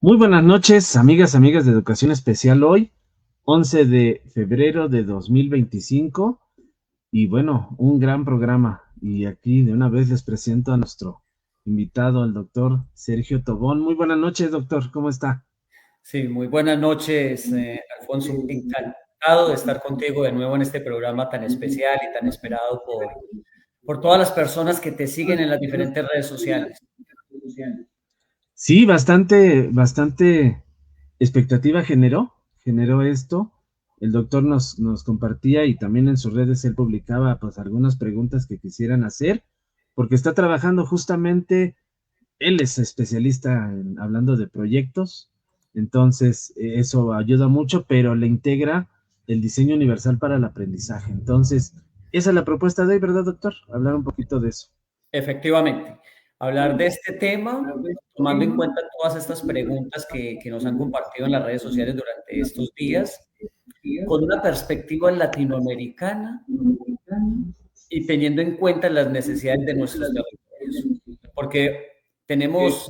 Muy buenas noches, amigas de Educación Especial. Hoy, 11 de febrero de 2025. Y bueno, un gran programa. Y aquí de una vez les presento a nuestro invitado, el doctor Sergio Tobón. Muy buenas noches, doctor. ¿Cómo está? Sí, muy buenas noches, Alfonso. Encantado de estar contigo de nuevo en este programa tan especial y tan esperado por todas las personas que te siguen en las diferentes redes sociales. Sí, bastante expectativa generó esto. El doctor nos compartía y también en sus redes él publicaba pues algunas preguntas que quisieran hacer, porque está trabajando justamente. Él es especialista hablando de proyectos, entonces eso ayuda mucho, pero le integra el diseño universal para el aprendizaje. Entonces, esa es la propuesta de hoy, ¿verdad, doctor? Hablar un poquito de eso. Efectivamente, hablar de este tema, tomando en cuenta todas estas preguntas que nos han compartido en las redes sociales durante estos días, con una perspectiva latinoamericana y teniendo en cuenta las necesidades de nuestros territorios. Porque tenemos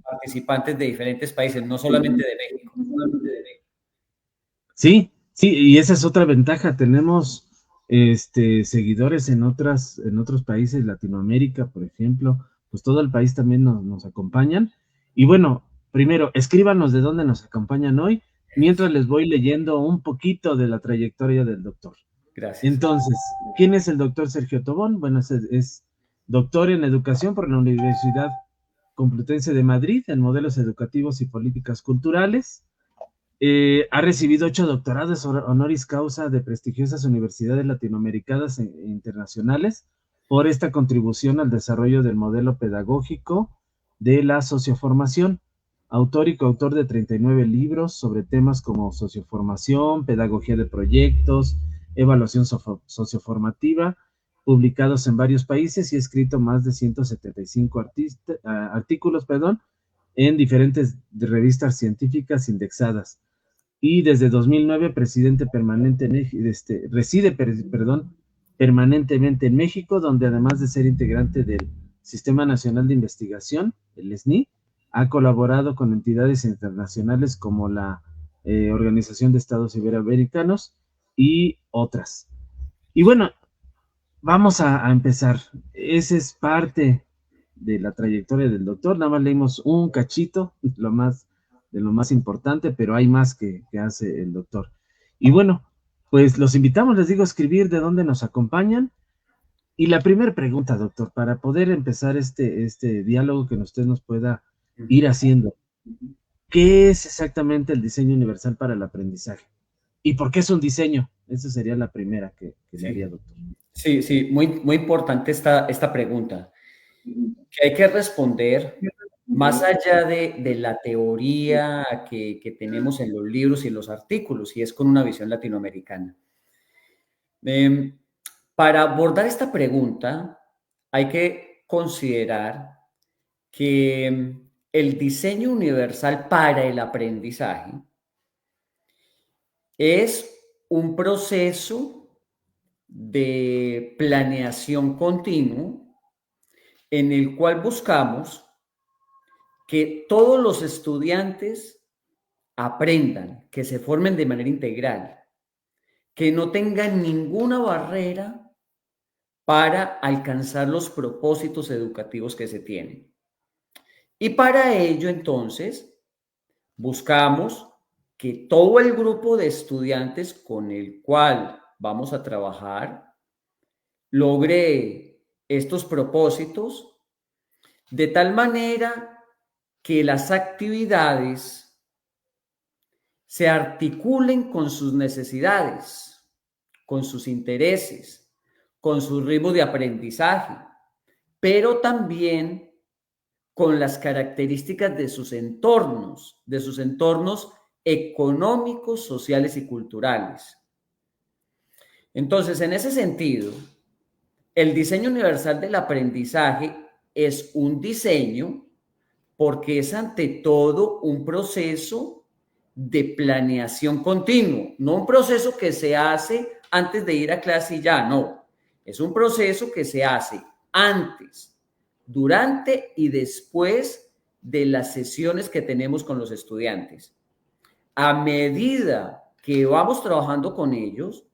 participantes de diferentes países, no solamente de México. Sí, sí, y esa es otra ventaja. Tenemos seguidores en otros países, Latinoamérica, por ejemplo, pues todo el país también nos acompañan. Y bueno, primero, escríbanos de dónde nos acompañan hoy, mientras les voy leyendo un poquito de la trayectoria del doctor. Gracias. Entonces, ¿quién es el doctor Sergio Tobón? Bueno, es doctor en educación por la Universidad Complutense de Madrid en modelos educativos y políticas culturales. Ha recibido 8 doctorados honoris causa de prestigiosas universidades latinoamericanas e internacionales por esta contribución al desarrollo del modelo pedagógico de la socioformación. Autor y coautor de 39 libros sobre temas como socioformación, pedagogía de proyectos, evaluación socioformativa, publicados en varios países y ha escrito más de 175 artículos, en diferentes revistas científicas indexadas y desde 2009 presidente permanente reside, permanentemente en México, donde además de ser integrante del Sistema Nacional de Investigación, el SNI, ha colaborado con entidades internacionales como la Organización de Estados Iberoamericanos y otras. Y bueno, vamos a empezar. Esa es parte de la trayectoria del doctor. Nada más leímos un cachito, de lo más importante, pero hay más que hace el doctor. Y bueno, pues los invitamos, les digo, a escribir de dónde nos acompañan. Y la primera pregunta, doctor, para poder empezar este diálogo que usted nos pueda ir haciendo, ¿qué es exactamente el diseño universal para el aprendizaje? ¿Y por qué es un diseño? Esa sería la primera que le haría, Sí, doctor. sí, muy importante esta pregunta, que hay que responder más allá de la teoría que tenemos en los libros y en los artículos, y es con una visión latinoamericana. Em, para abordar esta pregunta, hay que considerar que el diseño universal para el aprendizaje es un proceso de planeación continuo en el cual buscamos que todos los estudiantes aprendan, que se formen de manera integral, que no tengan ninguna barrera para alcanzar los propósitos educativos que se tienen. Y para ello, entonces, buscamos que todo el grupo de estudiantes con el cual vamos a trabajar logre estos propósitos de tal manera que las actividades se articulen con sus necesidades, con sus intereses, con su ritmo de aprendizaje, pero también con las características de sus entornos económicos, sociales y culturales. Entonces, en ese sentido, el diseño universal del aprendizaje es un diseño porque es ante todo un proceso de planeación continuo, no un proceso que se hace antes de ir a clase y ya, no. Es un proceso que se hace antes, durante y después de las sesiones que tenemos con los estudiantes. A medida que vamos trabajando con ellos,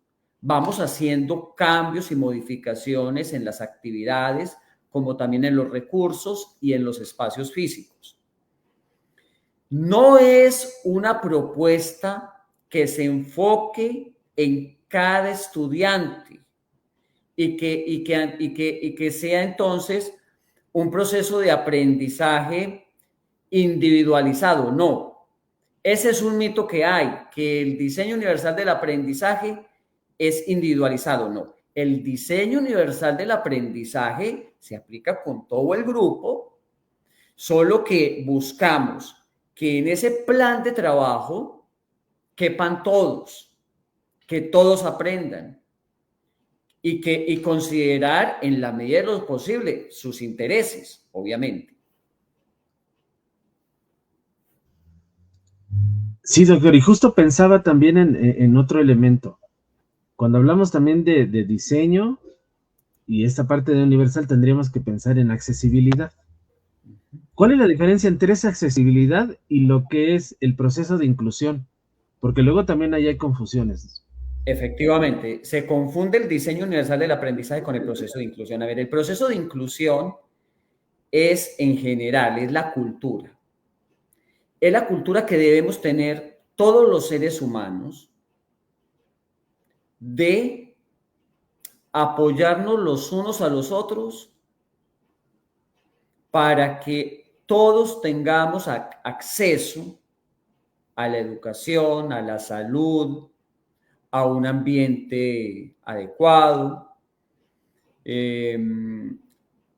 vamos haciendo cambios y modificaciones en las actividades, como también en los recursos y en los espacios físicos. No es una propuesta que se enfoque en cada estudiante y que sea entonces un proceso de aprendizaje individualizado. No, ese es un mito que hay, que el diseño universal del aprendizaje es individualizado. No, el diseño universal del aprendizaje se aplica con todo el grupo, solo que buscamos que en ese plan de trabajo quepan todos, que todos aprendan y considerar en la medida de lo posible sus intereses, obviamente. Sí, doctor, y justo pensaba también en otro elemento. Cuando hablamos también de diseño y esta parte de universal, tendríamos que pensar en accesibilidad. ¿Cuál es la diferencia entre esa accesibilidad y lo que es el proceso de inclusión? Porque luego también ahí hay confusiones. Efectivamente, se confunde el diseño universal del aprendizaje con el proceso de inclusión. A ver, el proceso de inclusión es en general, es la cultura. Es la cultura que debemos tener todos los seres humanos de apoyarnos los unos a los otros para que todos tengamos acceso a la educación, a la salud, a un ambiente adecuado,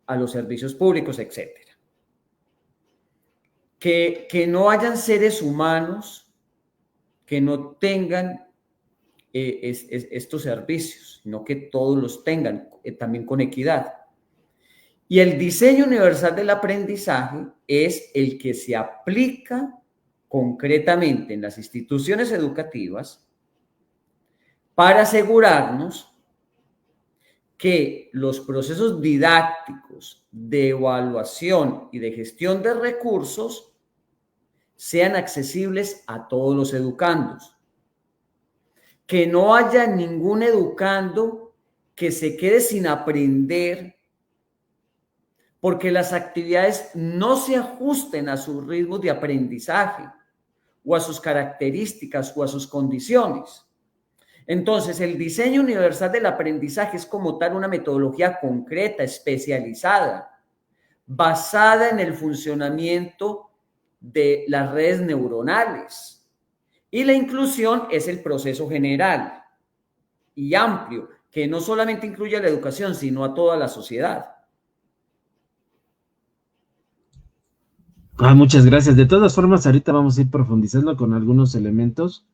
a los servicios públicos, etc. Que no hayan seres humanos que no tengan estos servicios, sino que todos los tengan, también con equidad. Y el diseño universal del aprendizaje es el que se aplica concretamente en las instituciones educativas para asegurarnos que los procesos didácticos de evaluación y de gestión de recursos sean accesibles a todos los educandos. Que no haya ningún educando que se quede sin aprender porque las actividades no se ajusten a sus ritmos de aprendizaje o a sus características o a sus condiciones. Entonces, el diseño universal del aprendizaje es como tal una metodología concreta, especializada, basada en el funcionamiento de las redes neuronales. Y la inclusión es el proceso general y amplio, que no solamente incluye a la educación, sino a toda la sociedad. Muchas gracias. De todas formas, ahorita vamos a ir profundizando con algunos elementos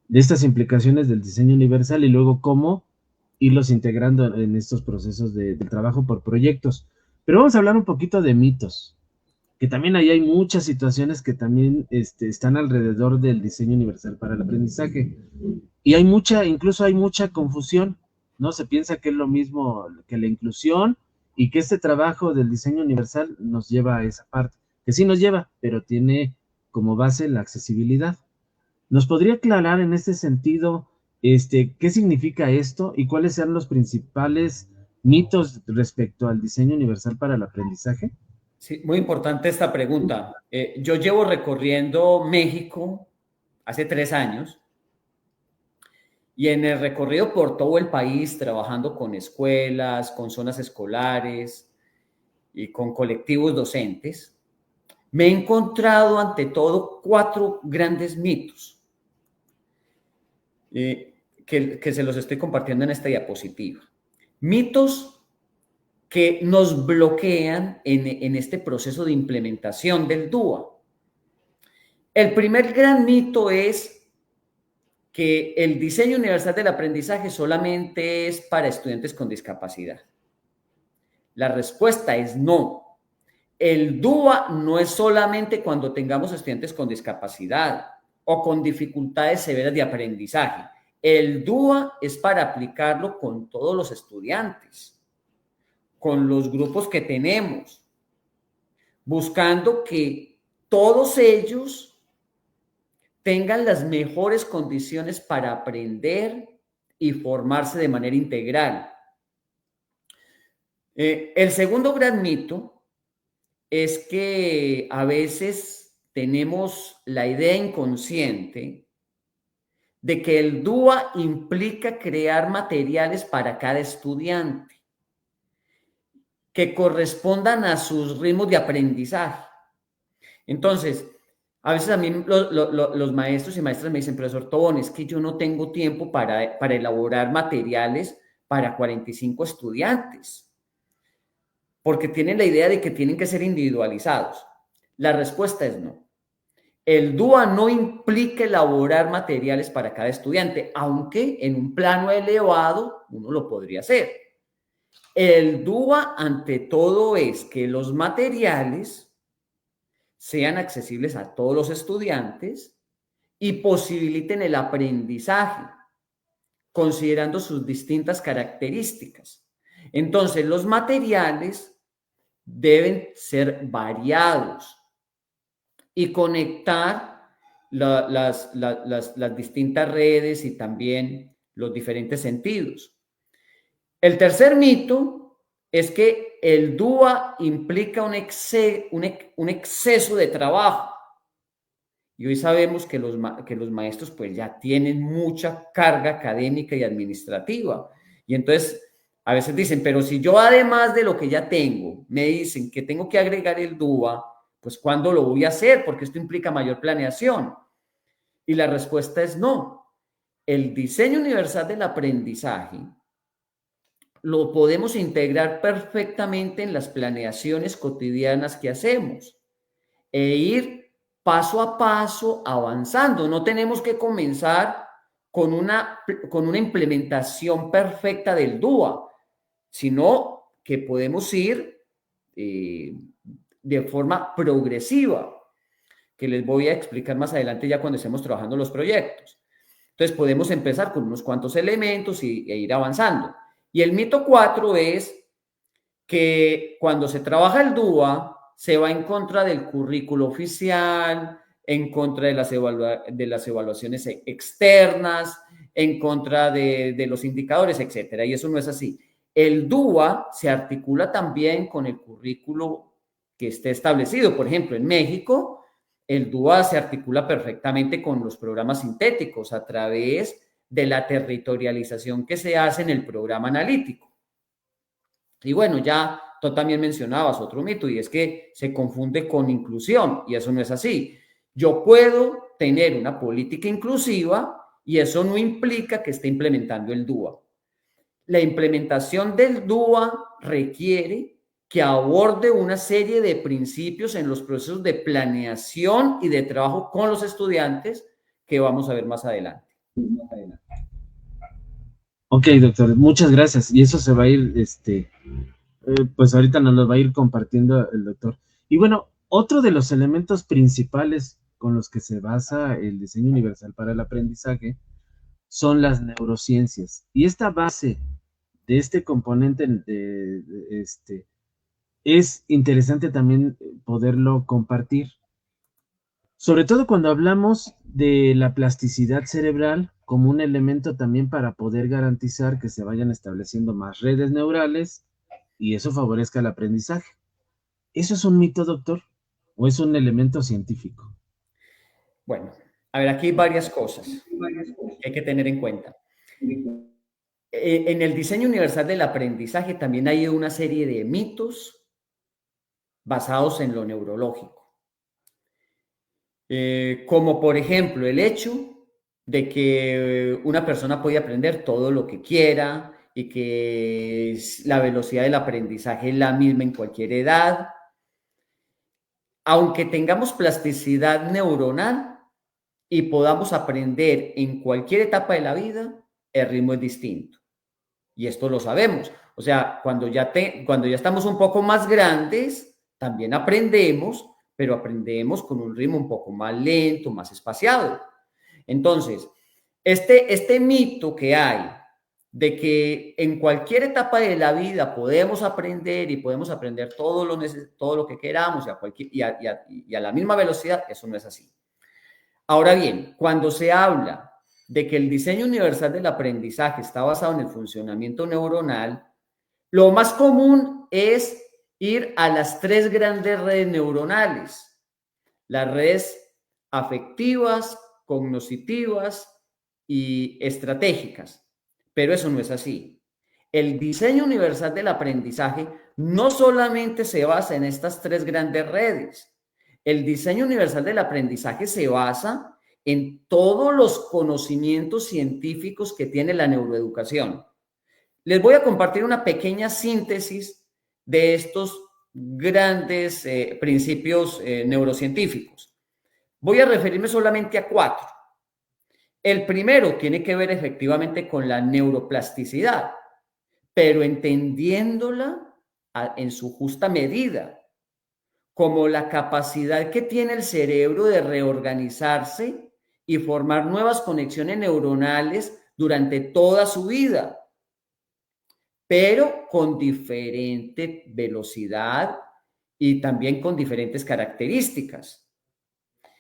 de estas implicaciones del diseño universal y luego cómo irlos integrando en estos procesos de trabajo por proyectos. Pero vamos a hablar un poquito de mitos, que también ahí hay muchas situaciones que también están alrededor del diseño universal para el aprendizaje. Y hay incluso hay mucha confusión, ¿no? Se piensa que es lo mismo que la inclusión y que este trabajo del diseño universal nos lleva a esa parte, que sí nos lleva, pero tiene como base la accesibilidad. ¿Nos podría aclarar en este sentido qué significa esto y cuáles sean los principales mitos respecto al diseño universal para el aprendizaje? Sí, muy importante esta pregunta. Yo llevo recorriendo México hace 3 años y en el recorrido por todo el país, trabajando con escuelas, con zonas escolares y con colectivos docentes, me he encontrado ante todo 4 grandes mitos que se los estoy compartiendo en esta diapositiva. Mitos que nos bloquean en este proceso de implementación del DUA. El primer gran mito es que el diseño universal del aprendizaje solamente es para estudiantes con discapacidad. La respuesta es no. El DUA no es solamente cuando tengamos estudiantes con discapacidad o con dificultades severas de aprendizaje. El DUA es para aplicarlo con todos los estudiantes, con los grupos que tenemos, buscando que todos ellos tengan las mejores condiciones para aprender y formarse de manera integral. El segundo gran mito es que a veces tenemos la idea inconsciente de que el DUA implica crear materiales para cada estudiante que correspondan a sus ritmos de aprendizaje. Entonces, a veces a mí los maestros y maestras me dicen, profesor Tobón, es que yo no tengo tiempo para elaborar materiales para 45 estudiantes, porque tienen la idea de que tienen que ser individualizados. La respuesta es no. El DUA no implica elaborar materiales para cada estudiante, aunque en un plano elevado uno lo podría hacer. El DUA, ante todo, es que los materiales sean accesibles a todos los estudiantes y posibiliten el aprendizaje, considerando sus distintas características. Entonces, los materiales deben ser variados y conectar las distintas redes y también los diferentes sentidos. El tercer mito es que el DUA implica un exceso de trabajo. Y hoy sabemos que los maestros pues ya tienen mucha carga académica y administrativa. Y entonces a veces dicen, pero si yo además de lo que ya tengo, me dicen que tengo que agregar el DUA, pues ¿cuándo lo voy a hacer? Porque esto implica mayor planeación. Y la respuesta es no. El diseño universal del aprendizaje lo podemos integrar perfectamente en las planeaciones cotidianas que hacemos e ir paso a paso avanzando. No tenemos que comenzar con una implementación perfecta del DUA, sino que podemos ir de forma progresiva, que les voy a explicar más adelante ya cuando estemos trabajando los proyectos. Entonces podemos empezar con unos cuantos elementos e ir avanzando. Y el mito 4 es que cuando se trabaja el DUA se va en contra del currículo oficial, en contra de las evaluaciones externas, en contra de los indicadores, etcétera. Y eso no es así. El DUA se articula también con el currículo que esté establecido. Por ejemplo, en México, el DUA se articula perfectamente con los programas sintéticos a través de la territorialización que se hace en el programa analítico. Y bueno, ya tú también mencionabas otro mito y es que se confunde con inclusión y eso no es así. Yo puedo tener una política inclusiva y eso no implica que esté implementando el DUA. La implementación del DUA requiere que aborde una serie de principios en los procesos de planeación y de trabajo con los estudiantes que vamos a ver más adelante. Ok, doctor, muchas gracias. Y eso se va a ir, pues ahorita nos lo va a ir compartiendo el doctor. Y bueno, otro de los elementos principales con los que se basa el diseño universal para el aprendizaje son las neurociencias. Y esta base de este componente es interesante también poderlo compartir. Sobre todo cuando hablamos de la plasticidad cerebral como un elemento también para poder garantizar que se vayan estableciendo más redes neurales y eso favorezca el aprendizaje. ¿Eso es un mito, doctor? ¿O es un elemento científico? Bueno, a ver, aquí hay varias cosas que hay que tener en cuenta. En el diseño universal del aprendizaje también hay una serie de mitos basados en lo neurológico. Como por ejemplo el hecho de que una persona puede aprender todo lo que quiera y que la velocidad del aprendizaje es la misma en cualquier edad. Aunque tengamos plasticidad neuronal y podamos aprender en cualquier etapa de la vida, el ritmo es distinto. Y esto lo sabemos. O sea, cuando ya estamos un poco más grandes, también aprendemos, pero aprendemos con un ritmo un poco más lento, más espaciado. Entonces, este mito que hay de que en cualquier etapa de la vida podemos aprender y podemos aprender todo lo que queramos y a la misma velocidad, eso no es así. Ahora bien, cuando se habla de que el diseño universal del aprendizaje está basado en el funcionamiento neuronal, lo más común es ir a las 3 grandes redes neuronales, las redes afectivas, cognitivas y estratégicas, pero eso no es así. El diseño universal del aprendizaje no solamente se basa en estas 3 grandes redes. El diseño universal del aprendizaje se basa en todos los conocimientos científicos que tiene la neuroeducación. Les voy a compartir una pequeña síntesis de estos grandes principios neurocientíficos. Voy a referirme solamente a 4. El primero tiene que ver efectivamente con la neuroplasticidad, pero entendiéndola en su justa medida, como la capacidad que tiene el cerebro de reorganizarse y formar nuevas conexiones neuronales durante toda su vida, pero con diferente velocidad y también con diferentes características.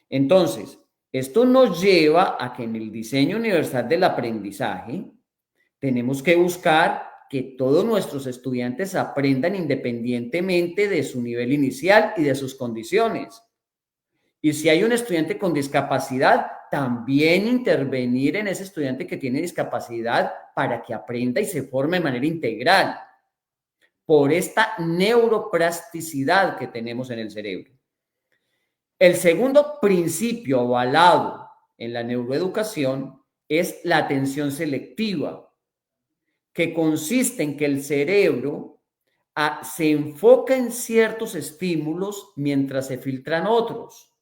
Entonces, esto nos lleva a que en el diseño universal del aprendizaje tenemos que buscar que todos nuestros estudiantes aprendan independientemente de su nivel inicial y de sus condiciones. Y si hay un estudiante con discapacidad, también intervenir en ese estudiante que tiene discapacidad para que aprenda y se forme de manera integral por esta neuroplasticidad que tenemos en el cerebro. El segundo principio avalado en la neuroeducación es la atención selectiva, que consiste en que el cerebro se enfoca en ciertos estímulos mientras se filtran otros.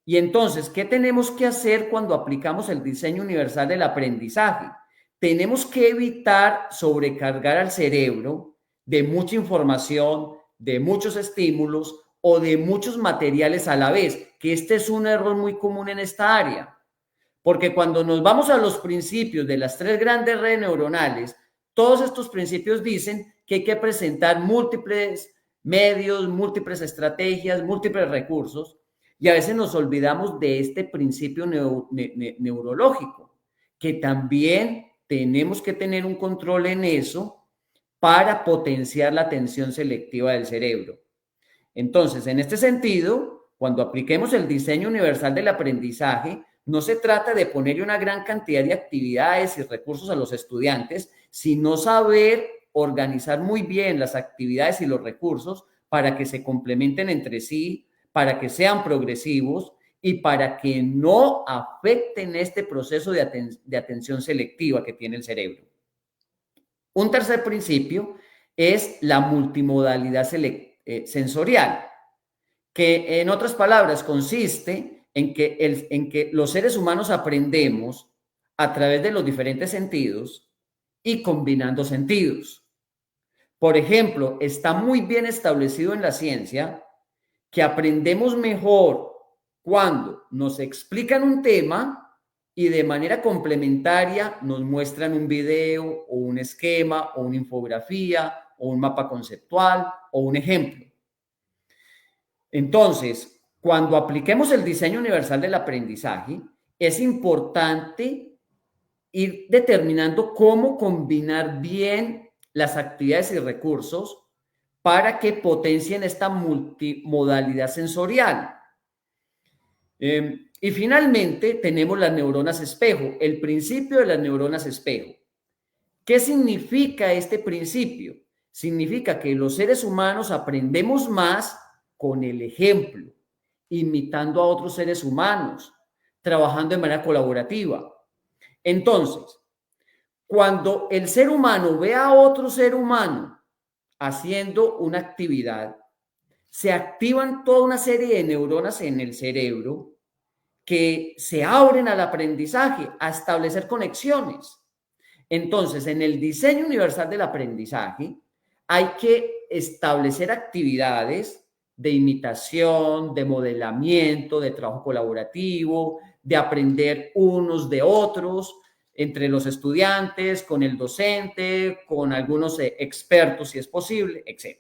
Y entonces, ¿qué tenemos que hacer cuando aplicamos el diseño universal del aprendizaje? Tenemos que evitar sobrecargar al cerebro de mucha información, de muchos estímulos o de muchos materiales a la vez, que este es un error muy común en esta área. Porque cuando nos vamos a los principios de las 3 grandes redes neuronales, todos estos principios dicen que hay que presentar múltiples medios, múltiples estrategias, múltiples recursos, y a veces nos olvidamos de este principio neurológico, que también tenemos que tener un control en eso para potenciar la atención selectiva del cerebro. Entonces, en este sentido, cuando apliquemos el diseño universal del aprendizaje, no se trata de ponerle una gran cantidad de actividades y recursos a los estudiantes, sino saber organizar muy bien las actividades y los recursos para que se complementen entre sí, para que sean progresivos y para que no afecten este proceso de atención selectiva que tiene el cerebro. Un tercer principio es la multimodalidad sensorial, que en otras palabras consiste en que los seres humanos aprendemos a través de los diferentes sentidos y combinando sentidos. Por ejemplo, está muy bien establecido en la ciencia que aprendemos mejor cuando nos explican un tema y de manera complementaria nos muestran un video o un esquema o una infografía o un mapa conceptual o un ejemplo. Entonces, cuando apliquemos el diseño universal del aprendizaje, es importante ir determinando cómo combinar bien las actividades y recursos para que potencien esta multimodalidad sensorial. Y finalmente tenemos las neuronas espejo, el principio de las neuronas espejo. ¿Qué significa este principio? Significa que los seres humanos aprendemos más con el ejemplo, imitando a otros seres humanos, trabajando de manera colaborativa. Entonces, cuando el ser humano ve a otro ser humano haciendo una actividad, se activan toda una serie de neuronas en el cerebro que se abren al aprendizaje, a establecer conexiones. Entonces, en el diseño universal del aprendizaje, hay que establecer actividades de imitación, de modelamiento, de trabajo colaborativo, de aprender unos de otros, entre los estudiantes, con el docente, con algunos expertos si es posible, etc.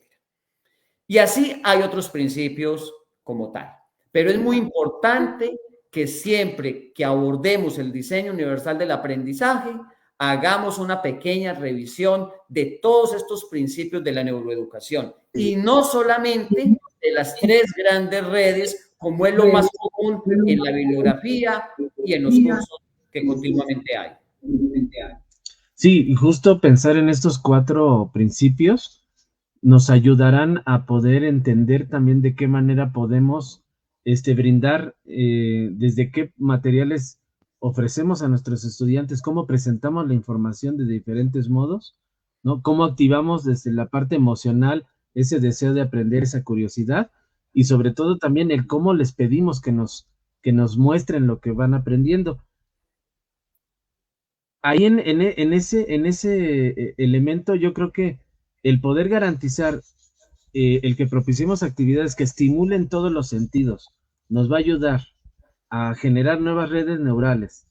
Y así hay otros principios como tal. Pero es muy importante que siempre que abordemos el diseño universal del aprendizaje, hagamos una pequeña revisión de todos estos principios de la neuroeducación y no solamente de las tres grandes redes, como es lo más común en la bibliografía y en los cursos que continuamente hay. Sí, y justo pensar en estos 4 principios nos ayudarán a poder entender también de qué manera podemos brindar, desde qué materiales ofrecemos a nuestros estudiantes, cómo presentamos la información de diferentes modos, ¿no? Cómo activamos desde la parte emocional ese deseo de aprender, esa curiosidad, y sobre todo también el cómo les pedimos que nos muestren lo que van aprendiendo. Ahí en ese elemento, yo creo que el poder garantizar el que propiciemos actividades que estimulen todos los sentidos nos va a ayudar a generar nuevas redes neurales.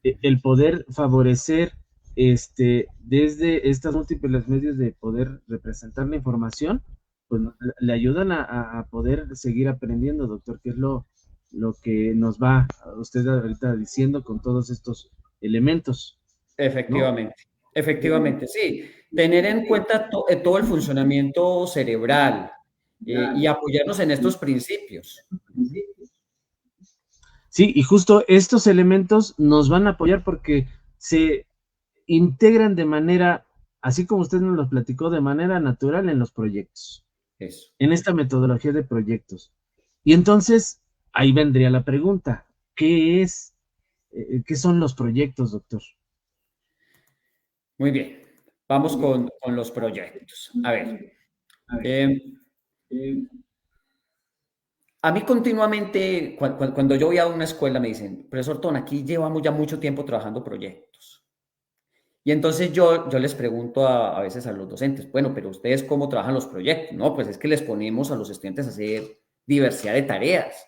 El poder favorecer desde estas múltiples medios de poder representar la información, pues le ayudan a poder seguir aprendiendo, doctor, que es lo que nos va usted ahorita diciendo con todos estos elementos, ¿no? Efectivamente, efectivamente, sí. Tener en cuenta todo el funcionamiento cerebral y apoyarnos en estos principios. Sí, y justo estos elementos nos van a apoyar porque se integran de manera, así como usted nos lo platicó, de manera natural en los proyectos, Eso. en esta metodología de proyectos. Y entonces, ahí vendría la pregunta, ¿qué son los proyectos, doctor? Muy bien. Vamos con los proyectos. A ver, eh, a mí continuamente, cuando yo voy a una escuela, me dicen, profesor Ton, aquí llevamos ya mucho tiempo trabajando proyectos. Y entonces yo les pregunto a veces a los docentes, bueno, pero ustedes cómo trabajan los proyectos, ¿no? Pues es que les ponemos a los estudiantes a hacer diversidad de tareas.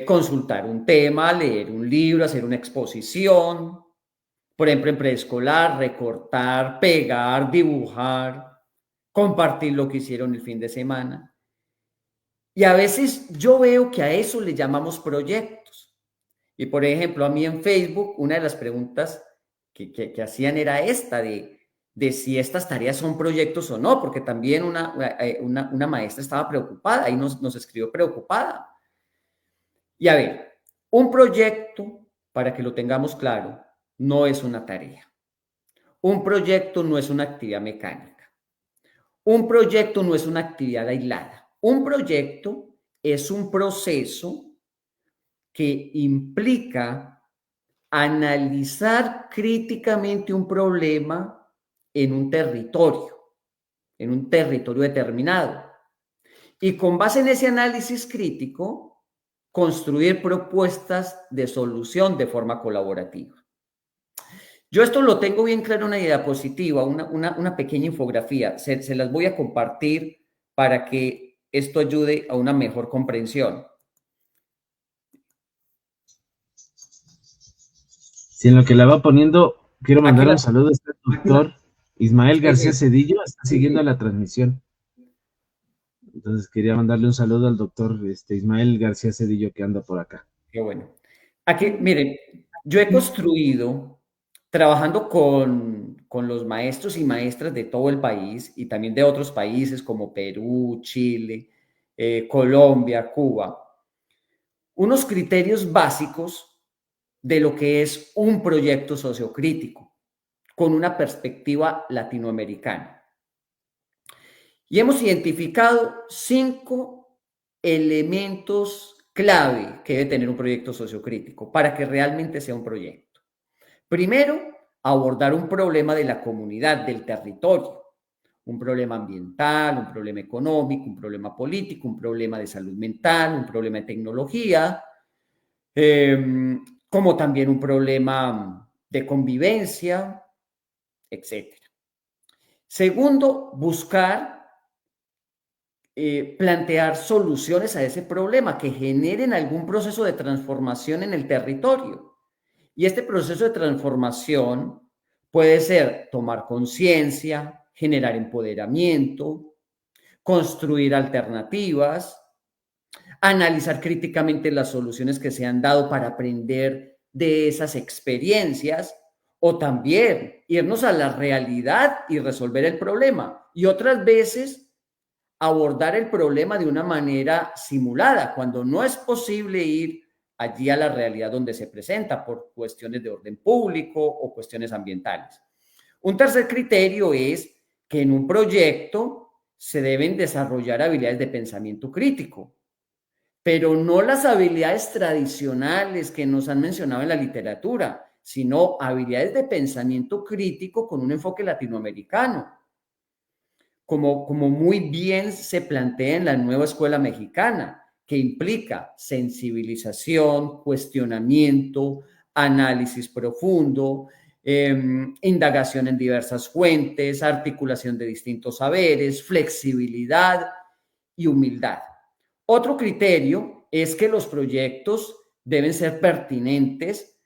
Consultar un tema, leer un libro, hacer una exposición, por ejemplo, en preescolar, recortar, pegar, dibujar, compartir lo que hicieron el fin de semana. Y a veces yo veo que a eso le llamamos proyectos. Y por ejemplo, a mí en Facebook, una de las preguntas que hacían era esta, de si estas tareas son proyectos o no, porque también una maestra estaba preocupada y nos escribió preocupada. Y a ver, un proyecto, para que lo tengamos claro, no es una tarea. Un proyecto no es una actividad mecánica. Un proyecto no es una actividad aislada. Un proyecto es un proceso que implica analizar críticamente un problema en un territorio determinado. Y con base en ese análisis crítico, construir propuestas de solución de forma colaborativa. Yo esto lo tengo bien claro en una diapositiva, una pequeña infografía. Se las voy a compartir para que esto ayude a una mejor comprensión. Si en lo que la va poniendo, quiero Aquí mandar un saludo a este doctor Ismael García sí, Cedillo, está siguiendo la transmisión. Entonces quería mandarle un saludo al doctor Ismael García Cedillo que anda por acá. qué bueno. Aquí, miren, yo he construido, trabajando con los maestros y maestras de todo el país y también de otros países como Perú, Chile, Colombia, Cuba, unos criterios básicos de lo que es un proyecto sociocrítico con una perspectiva latinoamericana. Y hemos identificado 5 elementos clave que debe tener un proyecto sociocrítico para que realmente sea un proyecto. Primero, abordar un problema de la comunidad, del territorio, un problema ambiental, un problema económico, un problema político, un problema de salud mental, un problema de tecnología, como también un problema de convivencia, etc. Segundo, buscar plantear soluciones a ese problema que generen algún proceso de transformación en el territorio. Y este proceso de transformación puede ser tomar conciencia, generar empoderamiento, construir alternativas, analizar críticamente las soluciones que se han dado para aprender de esas experiencias, o también irnos a la realidad y resolver el problema. Y otras veces abordar el problema de una manera simulada, cuando no es posible ir allí a la realidad donde se presenta por cuestiones de orden público o cuestiones ambientales. Un tercer criterio es que en un proyecto se deben desarrollar habilidades de pensamiento crítico, pero no las habilidades tradicionales que nos han mencionado en la literatura, sino habilidades de pensamiento crítico con un enfoque latinoamericano, como muy bien se plantea en la nueva escuela mexicana, que implica sensibilización, cuestionamiento, análisis profundo, indagación en diversas fuentes, articulación de distintos saberes, flexibilidad y humildad. Otro criterio es que los proyectos deben ser pertinentes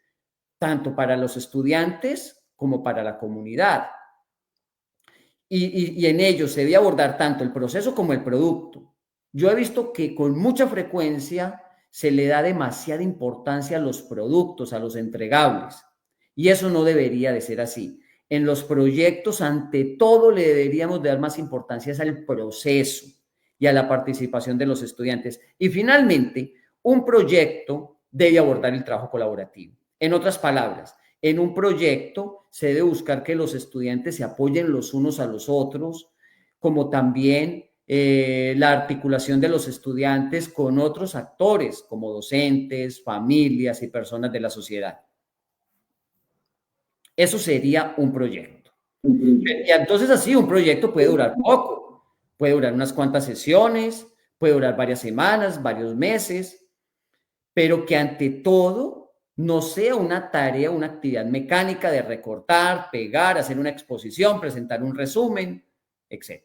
tanto para los estudiantes como para la comunidad. Y en ellos se debe abordar tanto el proceso como el producto. Yo he visto que con mucha frecuencia se le da demasiada importancia a los productos, a los entregables, y eso no debería de ser así. En los proyectos, ante todo, le deberíamos dar más importancia al proceso y a la participación de los estudiantes. Y finalmente, un proyecto debe abordar el trabajo colaborativo. En otras palabras, en un proyecto se debe buscar que los estudiantes se apoyen los unos a los otros, como también la articulación de los estudiantes con otros actores, como docentes, familias y personas de la sociedad. Eso sería un proyecto. Y entonces así un proyecto puede durar poco, puede durar unas cuantas sesiones, puede durar varias semanas, varios meses, pero que ante todo no sea una tarea, una actividad mecánica de recortar, pegar, hacer una exposición, presentar un resumen, etc.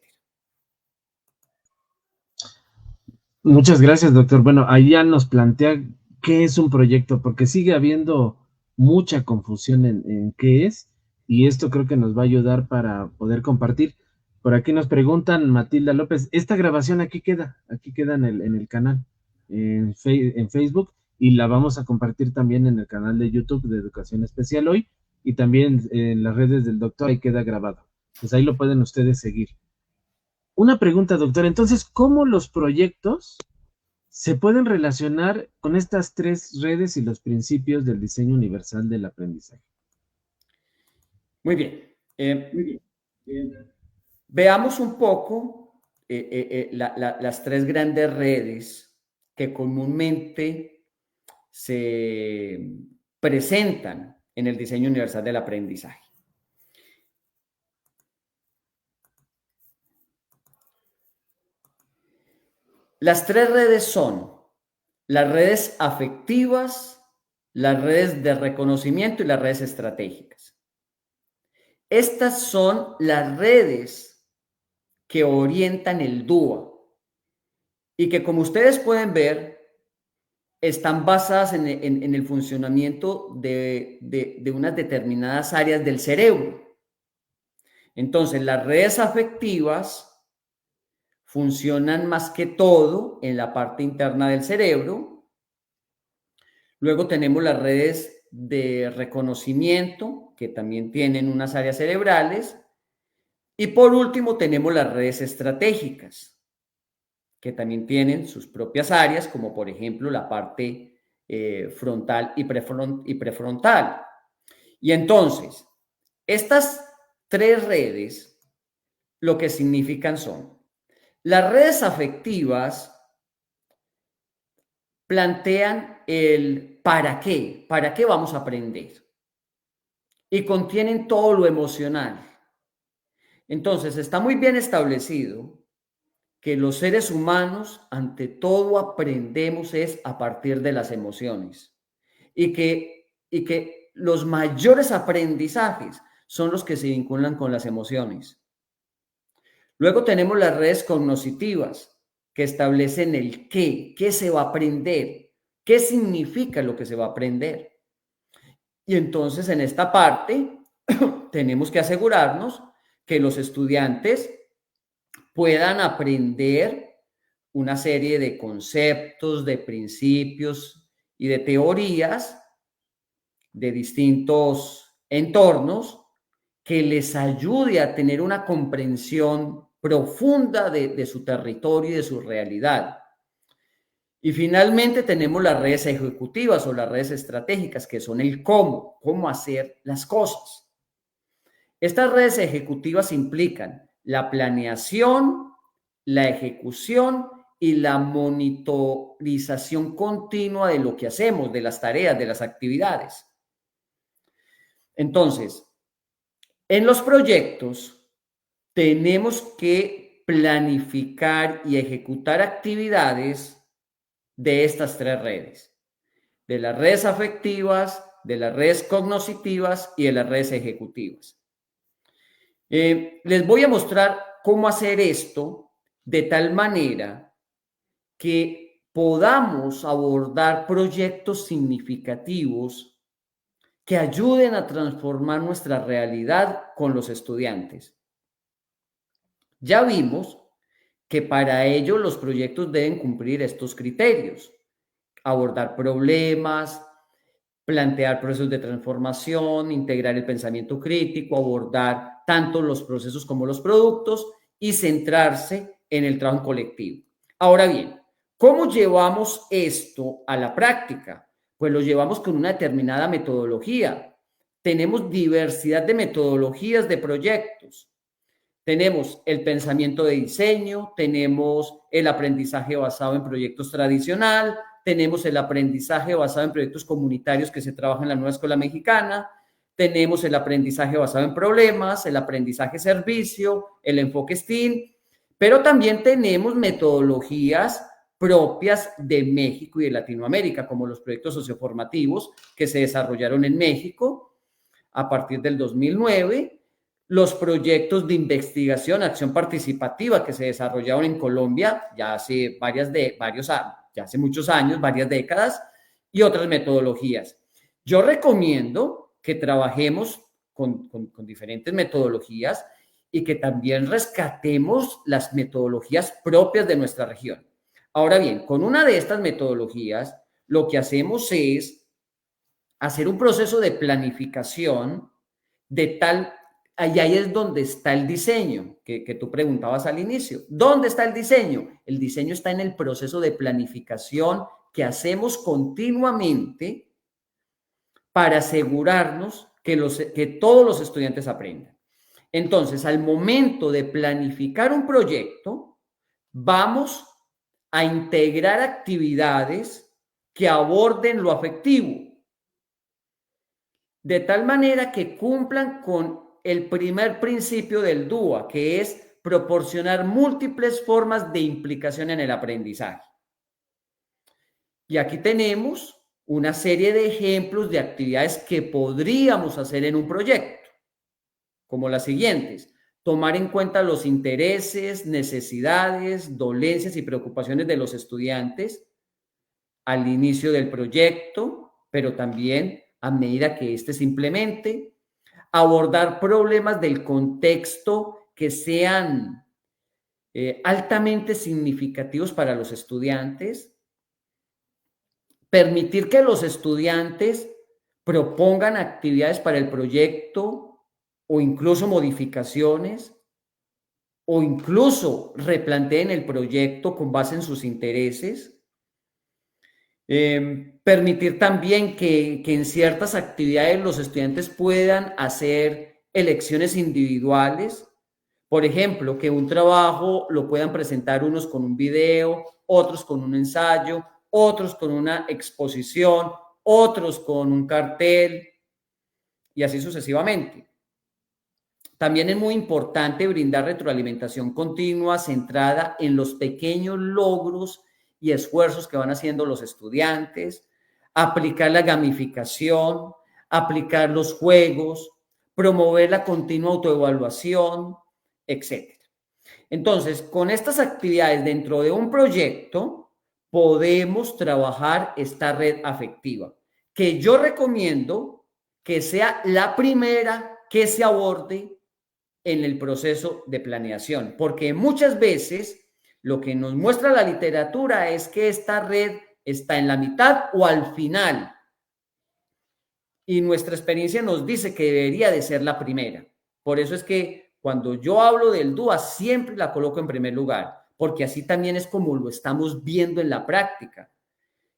Muchas gracias, doctor. Bueno, ahí ya nos plantea qué es un proyecto, porque sigue habiendo mucha confusión en qué es, y esto creo que nos va a ayudar para poder compartir. Por aquí nos preguntan, Matilda López, esta grabación aquí queda en el canal, en Facebook, y la vamos a compartir también en el canal de YouTube de Educación Especial Hoy, y también en las redes del doctor, ahí queda grabado. Pues ahí lo pueden ustedes seguir. Una pregunta, doctor. Entonces, ¿cómo los proyectos se pueden relacionar con estas tres redes y los principios del diseño universal del aprendizaje? Muy bien. Veamos un poco las tres grandes redes que comúnmente se presentan en el diseño universal del aprendizaje. Las tres redes son las redes afectivas, las redes de reconocimiento y las redes estratégicas. Estas son las redes que orientan el DUA y que, como ustedes pueden ver, están basadas en el funcionamiento de unas determinadas áreas del cerebro. Entonces, las redes afectivas funcionan más que todo en la parte interna del cerebro. Luego tenemos las redes de reconocimiento, que también tienen unas áreas cerebrales. Y por último tenemos las redes estratégicas, que también tienen sus propias áreas, como por ejemplo la parte frontal y prefrontal. Y entonces, estas tres redes lo que significan son: las redes afectivas plantean el para qué vamos a aprender, y contienen todo lo emocional. Entonces, está muy bien establecido que los seres humanos, ante todo, aprendemos es a partir de las emociones, y que los mayores aprendizajes son los que se vinculan con las emociones. Luego tenemos las redes cognitivas, que establecen el qué se va a aprender, qué significa lo que se va a aprender. Y entonces en esta parte tenemos que asegurarnos que los estudiantes puedan aprender una serie de conceptos, de principios y de teorías de distintos entornos que les ayude a tener una comprensión profunda de su territorio y de su realidad. Y finalmente tenemos las redes ejecutivas o las redes estratégicas, que son el cómo hacer las cosas. Estas redes ejecutivas implican la planeación, la ejecución y la monitorización continua de lo que hacemos, de las tareas, de las actividades. Entonces, en los proyectos tenemos que planificar y ejecutar actividades de estas tres redes, de las redes afectivas, de las redes cognitivas y de las redes ejecutivas. Les voy a mostrar cómo hacer esto de tal manera que podamos abordar proyectos significativos que ayuden a transformar nuestra realidad con los estudiantes. Ya vimos que para ello los proyectos deben cumplir estos criterios: abordar problemas, plantear procesos de transformación, integrar el pensamiento crítico, abordar tanto los procesos como los productos y centrarse en el trabajo colectivo. Ahora bien, ¿cómo llevamos esto a la práctica? Pues lo llevamos con una determinada metodología. Tenemos diversidad de metodologías de proyectos. Tenemos el pensamiento de diseño, tenemos el aprendizaje basado en proyectos tradicional, tenemos el aprendizaje basado en proyectos comunitarios que se trabaja en la nueva escuela mexicana, tenemos el aprendizaje basado en problemas, el aprendizaje servicio, el enfoque STEAM, pero también tenemos metodologías propias de México y de Latinoamérica, como los proyectos socioformativos que se desarrollaron en México a partir del 2009, los proyectos de investigación, acción participativa que se desarrollaron en Colombia ya hace ya hace muchos años, varias décadas, y otras metodologías. Yo recomiendo que trabajemos con diferentes metodologías y que también rescatemos las metodologías propias de nuestra región. Ahora bien, con una de estas metodologías, lo que hacemos es hacer un proceso de planificación de tal. Ahí es donde está el diseño que tú preguntabas al inicio. ¿Dónde está el diseño? El diseño está en el proceso de planificación que hacemos continuamente para asegurarnos que todos los estudiantes aprendan. Entonces, al momento de planificar un proyecto, vamos a integrar actividades que aborden lo afectivo, de tal manera que cumplan con el primer principio del DUA, que es proporcionar múltiples formas de implicación en el aprendizaje. Y aquí tenemos una serie de ejemplos de actividades que podríamos hacer en un proyecto, como las siguientes: tomar en cuenta los intereses, necesidades, dolencias y preocupaciones de los estudiantes al inicio del proyecto, pero también a medida que éste se implemente. Abordar problemas del contexto que sean altamente significativos para los estudiantes. Permitir que los estudiantes propongan actividades para el proyecto o incluso modificaciones, o incluso replanteen el proyecto con base en sus intereses. Permitir también que en ciertas actividades los estudiantes puedan hacer elecciones individuales. Por ejemplo, que un trabajo lo puedan presentar unos con un video, otros con un ensayo, otros con una exposición, otros con un cartel y así sucesivamente. También es muy importante brindar retroalimentación continua centrada en los pequeños logros y esfuerzos que van haciendo los estudiantes, aplicar la gamificación, aplicar los juegos, promover la continua autoevaluación, etc. Entonces, con estas actividades dentro de un proyecto, podemos trabajar esta red afectiva, que yo recomiendo que sea la primera que se aborde en el proceso de planeación, porque muchas veces lo que nos muestra la literatura es que esta red está en la mitad o al final, y nuestra experiencia nos dice que debería de ser la primera. Por eso es que cuando yo hablo del DUA siempre la coloco en primer lugar, porque así también es como lo estamos viendo en la práctica,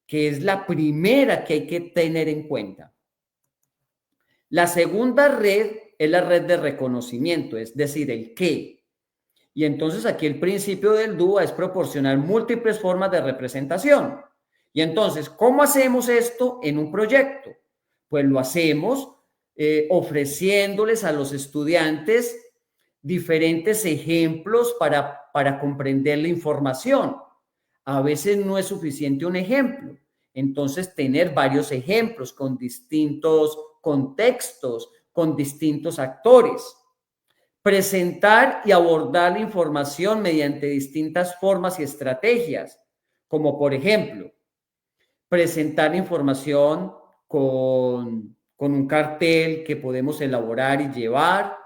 que es la primera que hay que tener en cuenta. La segunda red es la red de reconocimiento, es decir, el qué. Y entonces aquí el principio del DUA es proporcionar múltiples formas de representación. Y entonces, ¿cómo hacemos esto en un proyecto? Pues lo hacemos ofreciéndoles a los estudiantes diferentes ejemplos para comprender la información. A veces no es suficiente un ejemplo. Entonces, tener varios ejemplos con distintos contextos, con distintos actores. Presentar y abordar la información mediante distintas formas y estrategias, como por ejemplo, presentar la información con un cartel que podemos elaborar y llevar,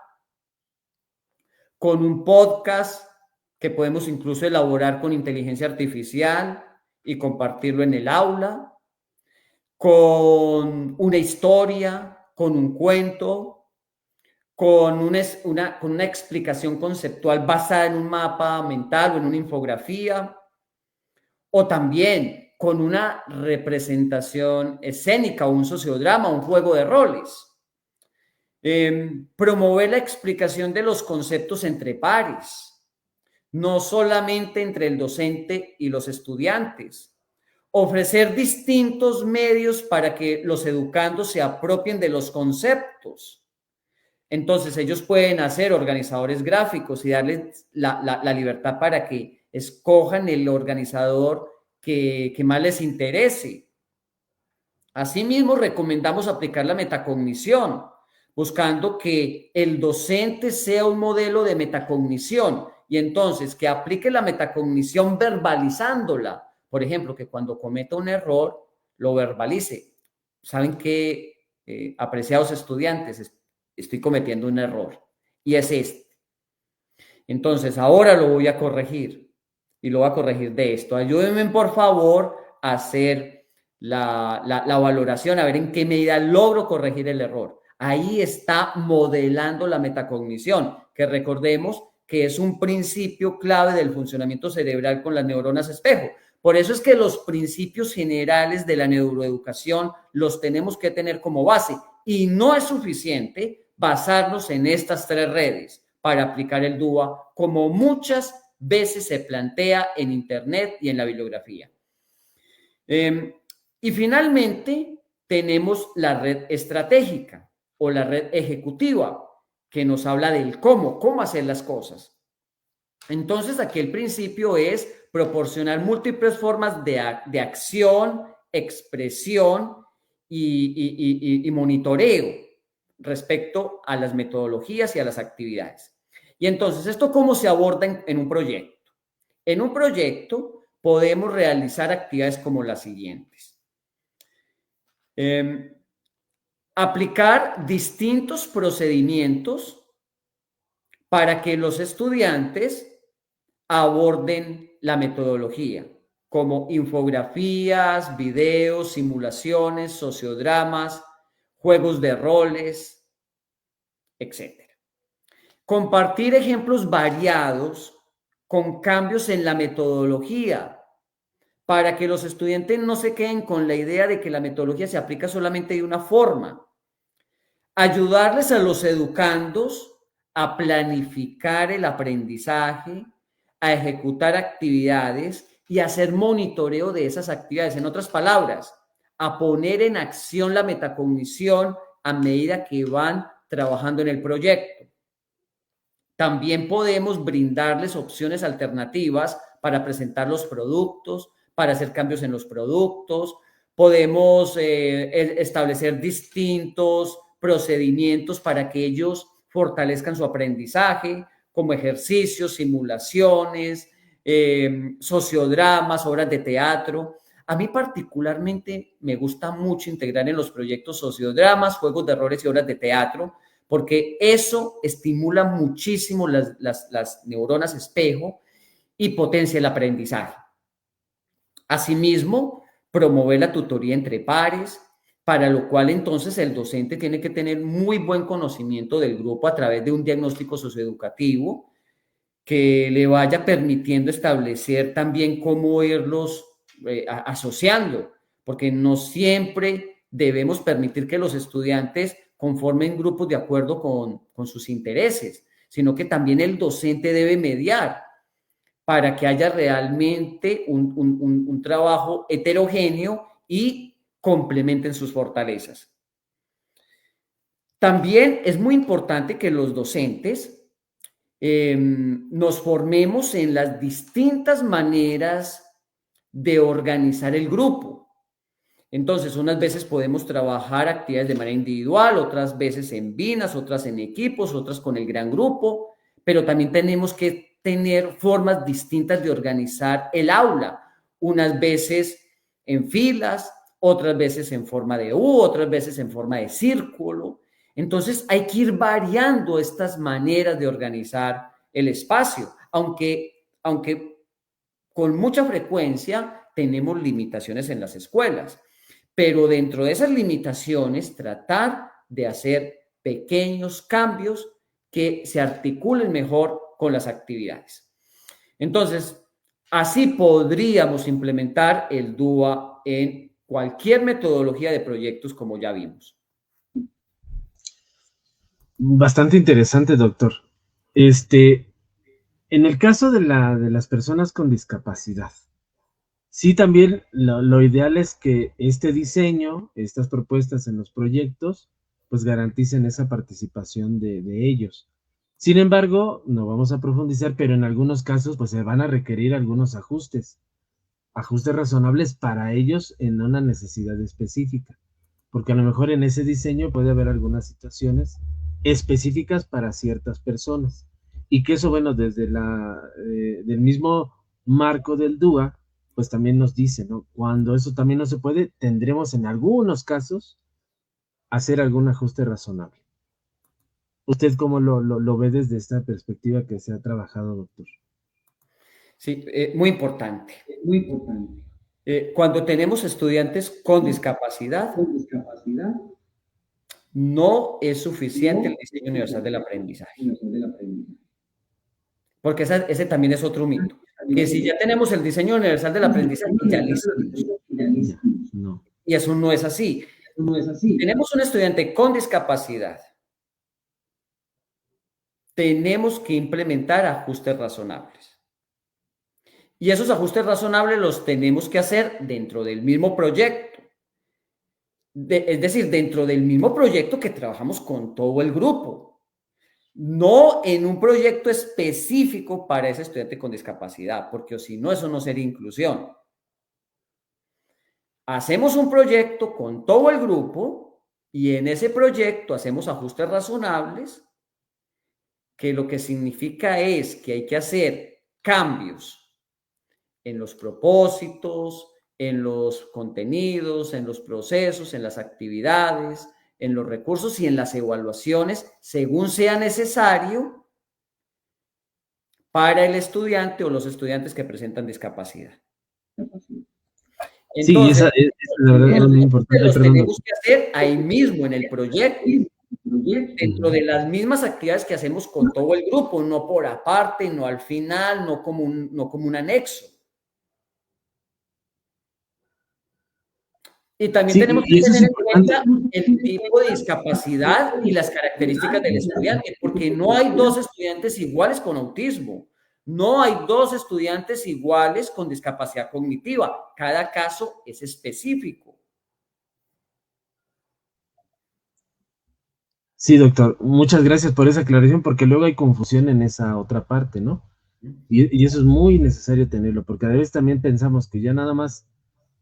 con un podcast que podemos incluso elaborar con inteligencia artificial y compartirlo en el aula, con una historia, con un cuento, con una explicación conceptual basada en un mapa mental o en una infografía, o también con una representación escénica, un sociodrama, un juego de roles. Promover la explicación de los conceptos entre pares, no solamente entre el docente y los estudiantes. Ofrecer distintos medios para que los educandos se apropien de los conceptos. Entonces ellos pueden hacer organizadores gráficos y darles la libertad para que escojan el organizador que más les interese. Asimismo, recomendamos aplicar la metacognición, buscando que el docente sea un modelo de metacognición y entonces que aplique la metacognición verbalizándola. Por ejemplo, que cuando cometa un error, lo verbalice. ¿Saben qué, apreciados estudiantes? Estoy cometiendo un error y es este. Entonces, ahora lo voy a corregir y lo voy a corregir de esto. Ayúdenme, por favor, a hacer la valoración, a ver en qué medida logro corregir el error. Ahí está modelando la metacognición, que recordemos que es un principio clave del funcionamiento cerebral con las neuronas espejo. Por eso es que los principios generales de la neuroeducación los tenemos que tener como base y no es suficiente basarnos en estas tres redes para aplicar el DUA, como muchas veces se plantea en Internet y en la bibliografía. Y finalmente tenemos la red estratégica o la red ejecutiva, que nos habla del cómo hacer las cosas. Entonces, aquí el principio es proporcionar múltiples formas de acción, expresión y monitoreo respecto a las metodologías y a las actividades. Y entonces, ¿esto cómo se aborda en un proyecto? En un proyecto podemos realizar actividades como las siguientes. Aplicar distintos procedimientos para que los estudiantes aborden la metodología, como infografías, videos, simulaciones, sociodramas, juegos de roles, etc. Compartir ejemplos variados con cambios en la metodología para que los estudiantes no se queden con la idea de que la metodología se aplica solamente de una forma. Ayudarles a los educandos a planificar el aprendizaje, a ejecutar actividades y a hacer monitoreo de esas actividades. En otras palabras, a poner en acción la metacognición a medida que van trabajando en el proyecto. También podemos brindarles opciones alternativas para presentar los productos, para hacer cambios en los productos. Podemos establecer distintos procedimientos para que ellos fortalezcan su aprendizaje, como ejercicios, simulaciones, sociodramas, obras de teatro. A mí particularmente me gusta mucho integrar en los proyectos sociodramas, juegos de roles y obras de teatro, porque eso estimula muchísimo las neuronas espejo y potencia el aprendizaje. Asimismo, promover la tutoría entre pares, para lo cual entonces el docente tiene que tener muy buen conocimiento del grupo a través de un diagnóstico socioeducativo que le vaya permitiendo establecer también cómo irlos asociando, porque no siempre debemos permitir que los estudiantes conformen grupos de acuerdo con sus intereses, sino que también el docente debe mediar para que haya realmente un trabajo heterogéneo y complementen sus fortalezas. También es muy importante que los docentes nos formemos en las distintas maneras de organizar el grupo. Entonces, unas veces podemos trabajar actividades de manera individual, otras veces en binas, otras en equipos, otras con el gran grupo, pero también tenemos que tener formas distintas de organizar el aula, unas veces en filas, otras veces en forma de U, otras veces en forma de círculo. Entonces hay que ir variando estas maneras de organizar el espacio, aunque con mucha frecuencia tenemos limitaciones en las escuelas, pero dentro de esas limitaciones tratar de hacer pequeños cambios que se articulen mejor con las actividades. Entonces, así podríamos implementar el DUA en cualquier metodología de proyectos, como ya vimos. Bastante interesante, doctor. En el caso de las personas con discapacidad, sí, también lo ideal es que este diseño, estas propuestas en los proyectos, pues garanticen esa participación de ellos. Sin embargo, no vamos a profundizar, pero en algunos casos, pues se van a requerir algunos ajustes razonables para ellos en una necesidad específica, porque a lo mejor en ese diseño puede haber algunas situaciones específicas para ciertas personas. Y que eso, bueno, desde del mismo marco del DUA, pues también nos dice, ¿no? Cuando eso también no se puede, tendremos en algunos casos hacer algún ajuste razonable. ¿Usted cómo lo ve desde esta perspectiva que se ha trabajado, doctor? Sí, muy importante. Muy importante. Cuando tenemos estudiantes con discapacidad, no es suficiente el diseño universal del aprendizaje. Porque ese también es otro mito. Que si ya tenemos el diseño universal del aprendizaje, ya listo. No. Y eso no es así. Tenemos un estudiante con discapacidad. Tenemos que implementar ajustes razonables. Y esos ajustes razonables los tenemos que hacer dentro del mismo proyecto. Es decir, dentro del mismo proyecto que trabajamos con todo el grupo. No en un proyecto específico para ese estudiante con discapacidad, porque si no, eso no sería inclusión. Hacemos un proyecto con todo el grupo y en ese proyecto hacemos ajustes razonables, que lo que significa es que hay que hacer cambios en los propósitos, en los contenidos, en los procesos, en las actividades, en los recursos y en las evaluaciones, según sea necesario para el estudiante o los estudiantes que presentan discapacidad. Entonces, sí, esa la verdad es muy importante. los tenemos que hacer ahí mismo en el proyecto, dentro de las mismas actividades que hacemos con todo el grupo, no por aparte, no al final, no como un anexo. Y también tenemos que tener en cuenta el tipo de discapacidad y las características del estudiante, porque no hay dos estudiantes iguales con autismo, no hay dos estudiantes iguales con discapacidad cognitiva, cada caso es específico. Sí, doctor, muchas gracias por esa aclaración, porque luego hay confusión en esa otra parte, ¿no? Y eso es muy necesario tenerlo, porque a veces también pensamos que ya nada más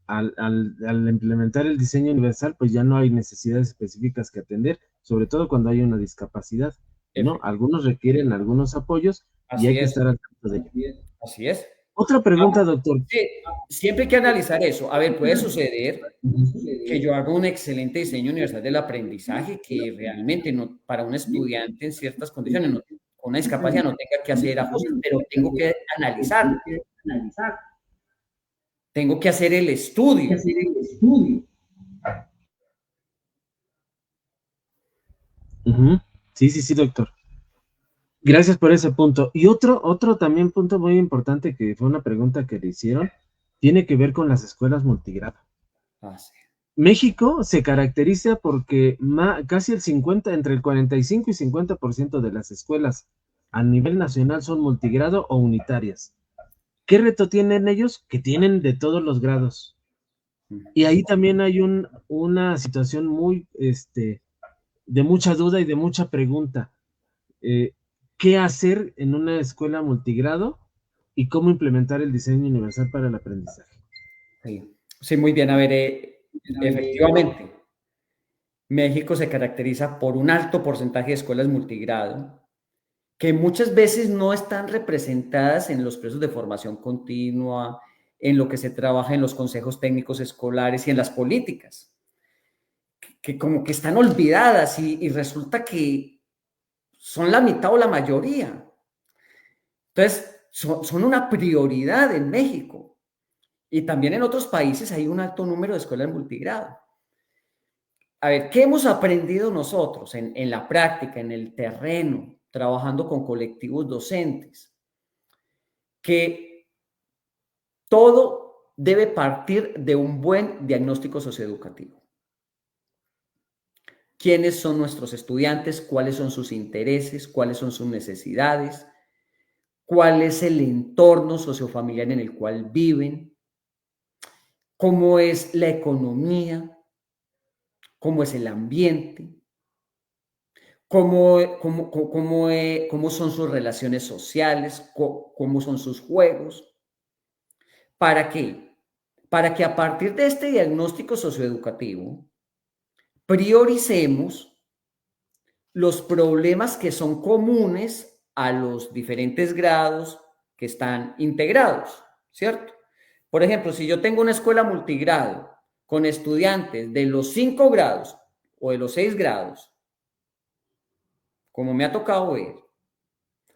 al implementar el diseño universal, pues ya no hay necesidades específicas que atender, sobre todo cuando hay una discapacidad, ¿no? Algunos requieren algunos apoyos y hay que estar al tanto de ello. Así es. Otra pregunta, doctor. Sí, siempre hay que analizar eso. A ver, puede suceder que yo haga un excelente diseño universal del aprendizaje que realmente no, para un estudiante en ciertas condiciones, con una discapacidad, no tenga que hacer ajustes, pero tengo que analizar, tengo que hacer el estudio. Sí, sí, sí, doctor. Gracias por ese punto. Y otro también punto muy importante que fue una pregunta que le hicieron, tiene que ver con las escuelas multigrado. Ah, sí. México se caracteriza porque casi el 50, entre el 45 y 50% de las escuelas a nivel nacional son multigrado o unitarias. ¿Qué reto tienen ellos? Que tienen de todos los grados. Y ahí también hay una situación muy, de mucha duda y de mucha pregunta. ¿Qué hacer en una escuela multigrado y cómo implementar el diseño universal para el aprendizaje? Sí, sí, muy bien. A ver, efectivamente, México se caracteriza por un alto porcentaje de escuelas multigrado que muchas veces no están representadas en los procesos de formación continua, en lo que se trabaja en los consejos técnicos escolares y en las políticas, que como que están olvidadas y resulta que son la mitad o la mayoría. Entonces, son una prioridad en México y también en otros países hay un alto número de escuelas multigrado. A ver, ¿qué hemos aprendido nosotros en la práctica, en el terreno, trabajando con colectivos docentes? Que todo debe partir de un buen diagnóstico socioeducativo. ¿Quiénes son nuestros estudiantes? ¿Cuáles son sus intereses? ¿Cuáles son sus necesidades? ¿Cuál es el entorno sociofamiliar en el cual viven? ¿Cómo es la economía? ¿Cómo es el ambiente? ¿Cómo son sus relaciones sociales? ¿Cómo son sus juegos? ¿Para qué? Para que a partir de este diagnóstico socioeducativo prioricemos los problemas que son comunes a los diferentes grados que están integrados, ¿cierto? Por ejemplo, si yo tengo una escuela multigrado con estudiantes de los 5 grados o de los 6 grados, como me ha tocado ver,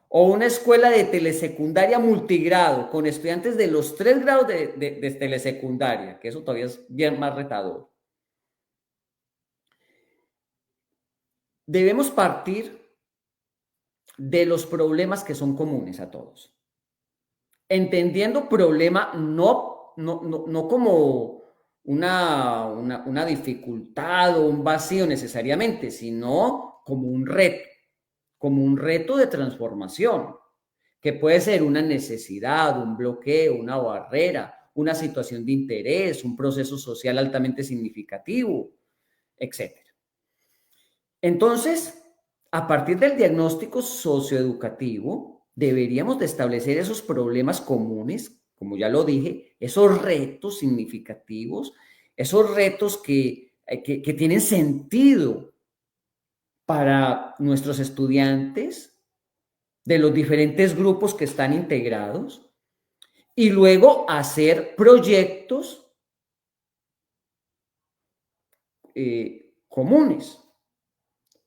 o una escuela de telesecundaria multigrado con estudiantes de los 3 grados de telesecundaria, que eso todavía es bien más retador. Debemos partir de los problemas que son comunes a todos. Entendiendo problema no como una dificultad o un vacío necesariamente, sino como un reto de transformación, que puede ser una necesidad, un bloqueo, una barrera, una situación de interés, un proceso social altamente significativo, etc. Entonces, a partir del diagnóstico socioeducativo, deberíamos de establecer esos problemas comunes, como ya lo dije, esos retos significativos, esos retos que tienen sentido para nuestros estudiantes de los diferentes grupos que están integrados y luego hacer proyectos comunes.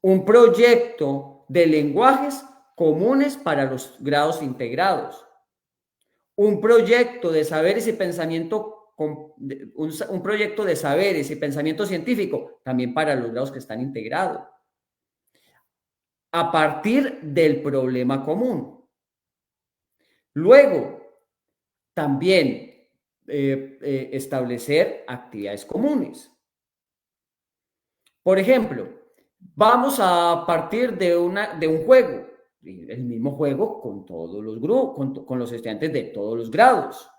Un proyecto de lenguajes comunes para los grados integrados. Un proyecto de saberes y pensamiento, un proyecto de saberes y pensamiento científico también para los grados que están integrados. A partir del problema común. Luego, también establecer actividades comunes. Por ejemplo, vamos a partir de un juego, el mismo juego con todos los grupos, con los estudiantes de todos los grados.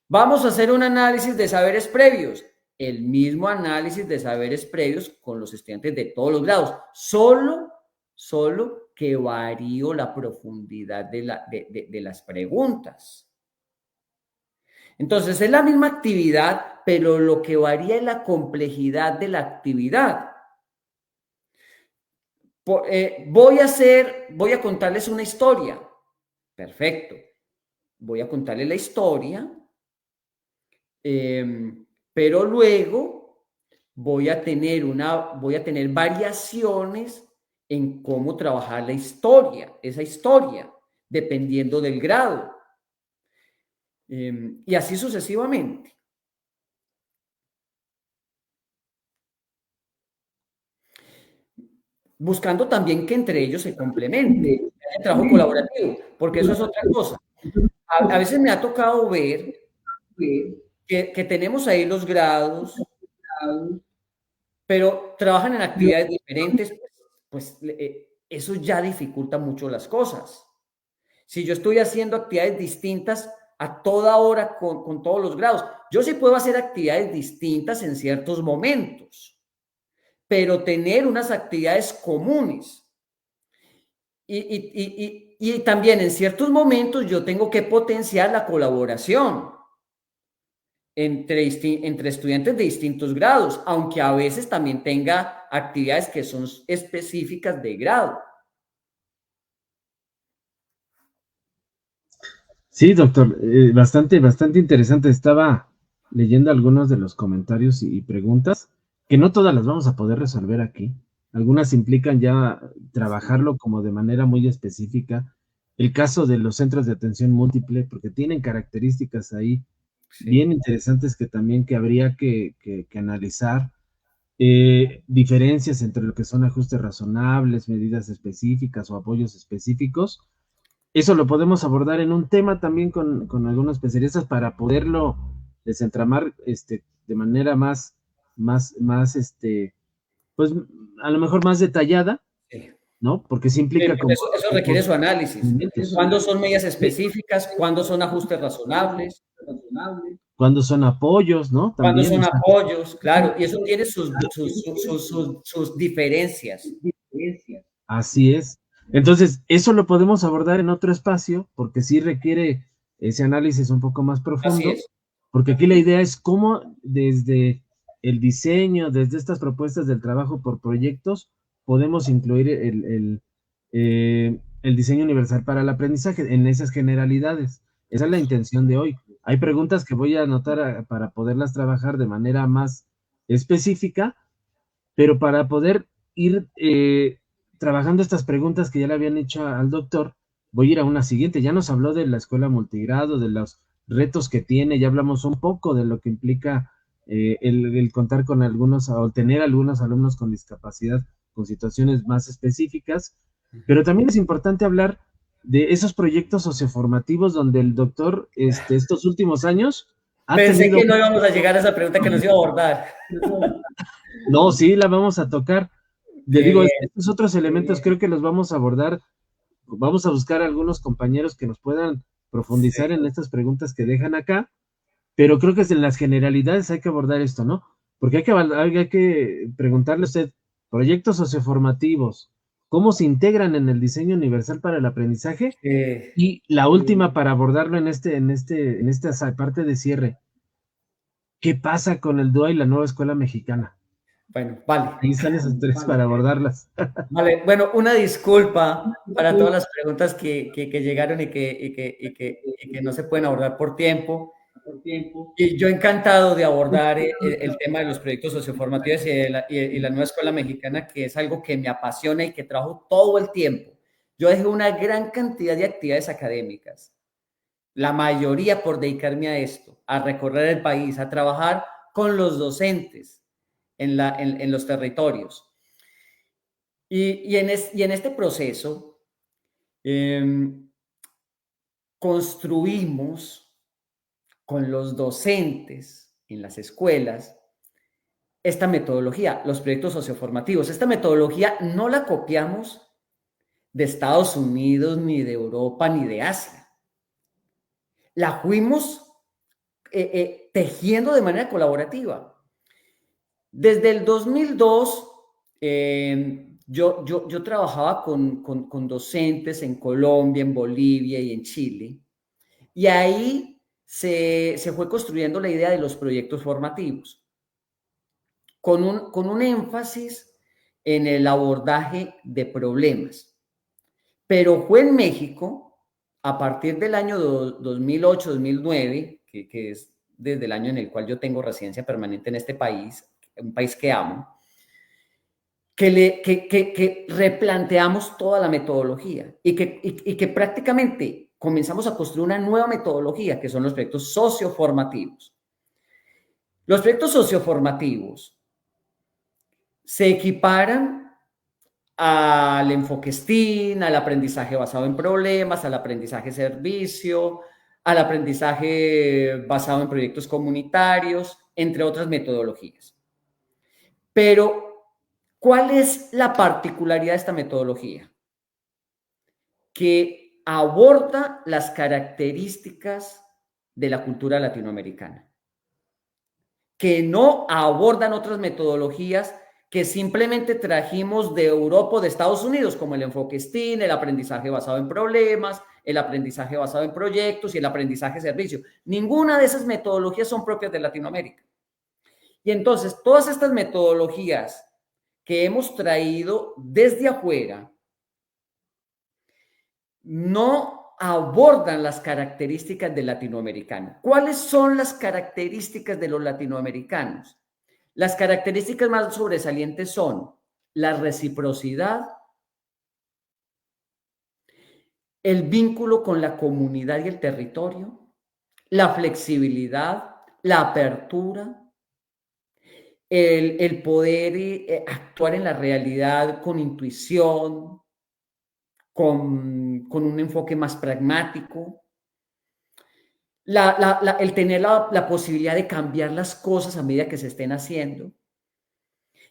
Vamos a hacer un análisis de saberes previos, el mismo análisis de saberes previos con los estudiantes de todos los grados, solo que varío la profundidad de las preguntas. Entonces, es la misma actividad, pero lo que varía es la complejidad de la actividad. Voy a contarles una historia. Perfecto. voy a contarle la historia, pero luego voy a tener variaciones en cómo trabajar esa historia, dependiendo del grado. Y así sucesivamente. Buscando también que entre ellos se complemente el trabajo colaborativo, porque eso es otra cosa. A veces me ha tocado ver que tenemos ahí los grados, pero trabajan en actividades diferentes, pues eso ya dificulta mucho las cosas. Si yo estoy haciendo actividades distintas a toda hora con todos los grados, yo sí puedo hacer actividades distintas en ciertos momentos, pero tener unas actividades comunes. Y también en ciertos momentos yo tengo que potenciar la colaboración entre estudiantes de distintos grados, aunque a veces también tenga actividades que son específicas de grado. Sí, doctor, bastante interesante. Estaba leyendo algunos de los comentarios y preguntas, que no todas las vamos a poder resolver aquí. Algunas implican ya trabajarlo como de manera muy específica. El caso de los centros de atención múltiple, porque tienen características ahí bien Sí. interesantes que también que habría que analizar. Diferencias entre lo que son ajustes razonables, medidas específicas o apoyos específicos. Eso lo podemos abordar en un tema también con algunos especialistas para poderlo desentramar de manera pues a lo mejor más detallada, Sí. ¿no? Porque se Sí, implica porque como eso requiere su análisis. elementos. ¿Cuándo son medidas específicas? ¿Cuándo son ajustes razonables? Cuando son apoyos, ¿no? ¿Cuándo También, o son sea, apoyos? Claro, y eso tiene sus diferencias. así es. Entonces, eso lo podemos abordar en otro espacio, porque sí requiere ese análisis un poco más Así profundo, es. porque aquí la idea es cómo desde el diseño, desde estas propuestas del trabajo por proyectos, podemos incluir el diseño universal para el aprendizaje en esas generalidades. Esa es la intención de hoy. Hay preguntas que voy a anotar para poderlas trabajar de manera más específica, pero para poder ir trabajando estas preguntas que ya le habían hecho al doctor, voy a ir a una siguiente. Ya nos habló de la escuela multigrado, de los retos que tiene, ya hablamos un poco de lo que implica el contar con algunos o tener algunos alumnos con discapacidad, con situaciones más específicas, pero también es importante hablar de esos proyectos socioformativos donde el doctor estos últimos años ha Pensé tenido... que no íbamos a llegar a esa pregunta que nos iba a abordar. No, sí, la vamos a tocar. Le Qué digo, bien. estos otros elementos creo que los vamos a abordar. Vamos a buscar algunos compañeros que nos puedan Sí. profundizar en estas preguntas que dejan acá, pero creo que en las generalidades hay que abordar esto, ¿no? Porque hay que preguntarle a usted, proyectos socioformativos, ¿cómo se integran en el diseño universal para el aprendizaje? Eh, Y la última para abordarlo en esta parte de cierre, ¿qué pasa con el DUA y la nueva escuela mexicana? bueno, vale. Ahí están esos tres para abordarlas. Vale, bueno, una disculpa para todas las preguntas que llegaron y que no se pueden abordar por tiempo. Y yo encantado de abordar el tema de los proyectos socioformativos y la nueva escuela mexicana, que es algo que me apasiona y que trabajo todo el tiempo. Yo dejé una gran cantidad de actividades académicas, la mayoría por dedicarme a esto, a recorrer el país, a trabajar con los docentes en los territorios. Y en este proceso construimos con los docentes en las escuelas esta metodología, los proyectos socioformativos. Esta metodología no la copiamos de Estados Unidos, ni de Europa, ni de Asia. La fuimos tejiendo de manera colaborativa. Desde el 2002, yo trabajaba con docentes en Colombia, en Bolivia y en Chile, y ahí se fue construyendo la idea de los proyectos formativos, con un énfasis en el abordaje de problemas. Pero fue en México, a partir del año 2008-2009, que es desde el año en el cual yo tengo residencia permanente en este país, un país que amo, que replanteamos toda la metodología y que prácticamente comenzamos a construir una nueva metodología, que son los proyectos socioformativos. Los proyectos socioformativos se equiparan al enfoque STEAM, al aprendizaje basado en problemas, al aprendizaje servicio, al aprendizaje basado en proyectos comunitarios, entre otras metodologías. Pero, ¿cuál es la particularidad de esta metodología? Que aborda las características de la cultura latinoamericana, que no abordan otras metodologías que simplemente trajimos de Europa o de Estados Unidos, como el enfoque STEAM, el aprendizaje basado en problemas, el aprendizaje basado en proyectos y el aprendizaje servicio. Ninguna de esas metodologías son propias de Latinoamérica. Y entonces, todas estas metodologías que hemos traído desde afuera no abordan las características del latinoamericano. ¿Cuáles son las características de los latinoamericanos? Las características más sobresalientes son la reciprocidad, el vínculo con la comunidad y el territorio, la flexibilidad, la apertura, el poder actuar en la realidad con intuición, con un enfoque más pragmático, el tener la posibilidad de cambiar las cosas a medida que se estén haciendo.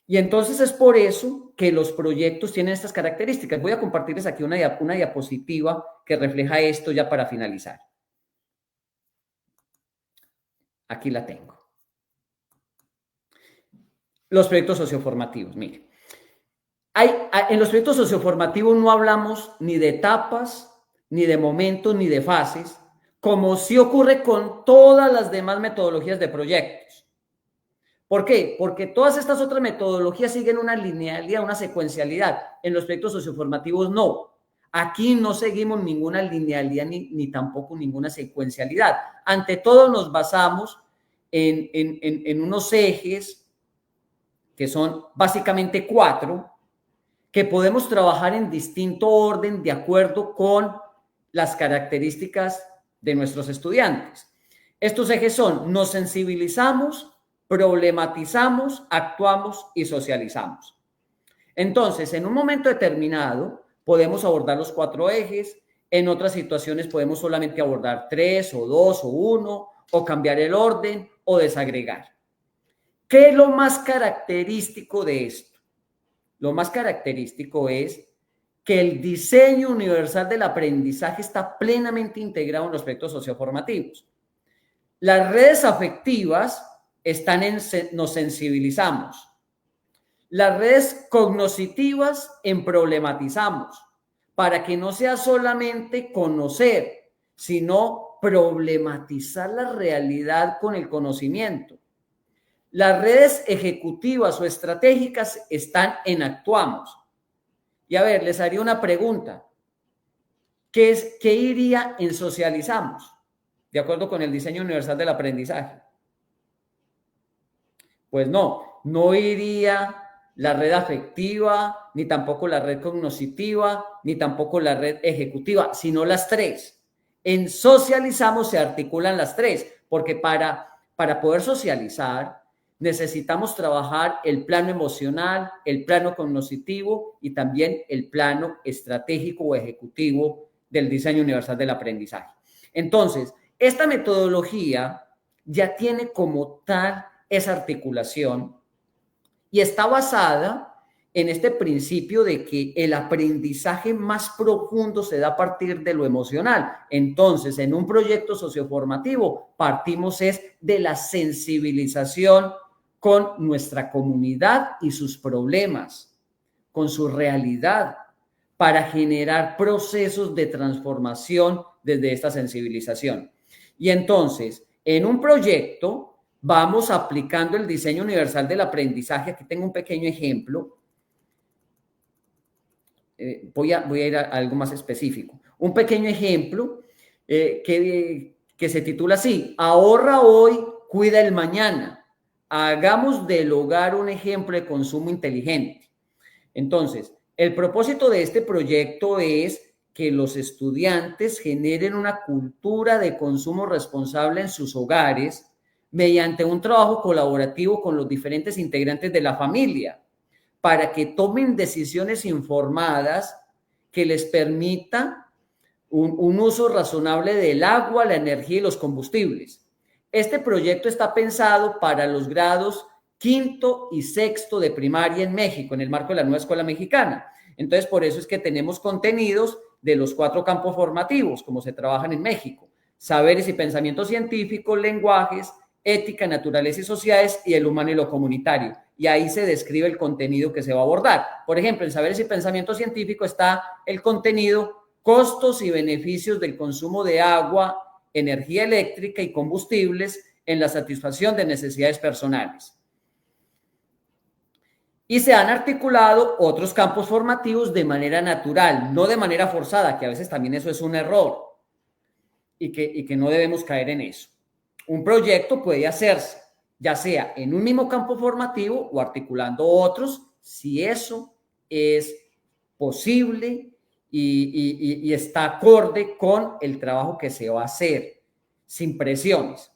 Y entonces es por eso que los proyectos tienen estas características. Voy a compartirles aquí una diapositiva que refleja esto ya para finalizar. Aquí la tengo. Los proyectos socioformativos, mire. En los proyectos socioformativos no hablamos ni de etapas, ni de momentos, ni de fases, como sí ocurre con todas las demás metodologías de proyectos. ¿Por qué? Porque todas estas otras metodologías siguen una linealidad, una secuencialidad. En los proyectos socioformativos no. Aquí no seguimos ninguna linealidad ni tampoco ninguna secuencialidad. Ante todo nos basamos en unos ejes que son básicamente 4, que podemos trabajar en distinto orden de acuerdo con las características de nuestros estudiantes. Estos ejes son: nos sensibilizamos, problematizamos, actuamos y socializamos. Entonces, en un momento determinado, podemos abordar los 4 ejes. En otras situaciones podemos solamente abordar 3 o 2 o 1, o cambiar el orden o desagregar. ¿Qué es lo más característico de esto? Lo más característico es que el diseño universal del aprendizaje está plenamente integrado en los proyectos socioformativos. Las redes afectivas están en nos sensibilizamos. Las redes cognitivas en problematizamos, para que no sea solamente conocer, sino problematizar la realidad con el conocimiento. Las redes ejecutivas o estratégicas están en actuamos. Y a ver, les haría una pregunta. ¿Qué iría en socializamos? De acuerdo con el diseño universal del aprendizaje. Pues no iría la red afectiva, ni tampoco la red cognitiva, ni tampoco la red ejecutiva, sino las 3. En socializamos se articulan las 3, porque para poder socializar necesitamos trabajar el plano emocional, el plano cognitivo y también el plano estratégico o ejecutivo del diseño universal del aprendizaje. Entonces, esta metodología ya tiene como tal esa articulación y está basada en este principio de que el aprendizaje más profundo se da a partir de lo emocional. Entonces, en un proyecto socioformativo partimos de la sensibilización con nuestra comunidad y sus problemas, con su realidad, para generar procesos de transformación desde esta sensibilización. Y entonces, en un proyecto vamos aplicando el diseño universal del aprendizaje. Aquí tengo un pequeño ejemplo. Voy a ir a algo más específico. Un pequeño ejemplo que se titula así: ahorra hoy, cuida el mañana. Hagamos del hogar un ejemplo de consumo inteligente. Entonces, el propósito de este proyecto es que los estudiantes generen una cultura de consumo responsable en sus hogares mediante un trabajo colaborativo con los diferentes integrantes de la familia, para que tomen decisiones informadas que les permita un uso razonable del agua, la energía y los combustibles. Este proyecto está pensado para los grados quinto y sexto de primaria en México, en el marco de la nueva escuela mexicana. Entonces, por eso es que tenemos contenidos de los 4 campos formativos, como se trabajan en México: saberes y pensamientos científicos, lenguajes, ética, naturaleza y sociedades, y el humano y lo comunitario. Y ahí se describe el contenido que se va a abordar. Por ejemplo, en saberes y pensamiento científico está el contenido costos y beneficios del consumo de agua, energía eléctrica y combustibles en la satisfacción de necesidades personales. Y se han articulado otros campos formativos de manera natural, no de manera forzada, que a veces también eso es un error y que no debemos caer en eso. Un proyecto puede hacerse, ya sea en un mismo campo formativo o articulando otros, si eso es posible y está acorde con el trabajo que se va a hacer, sin presiones.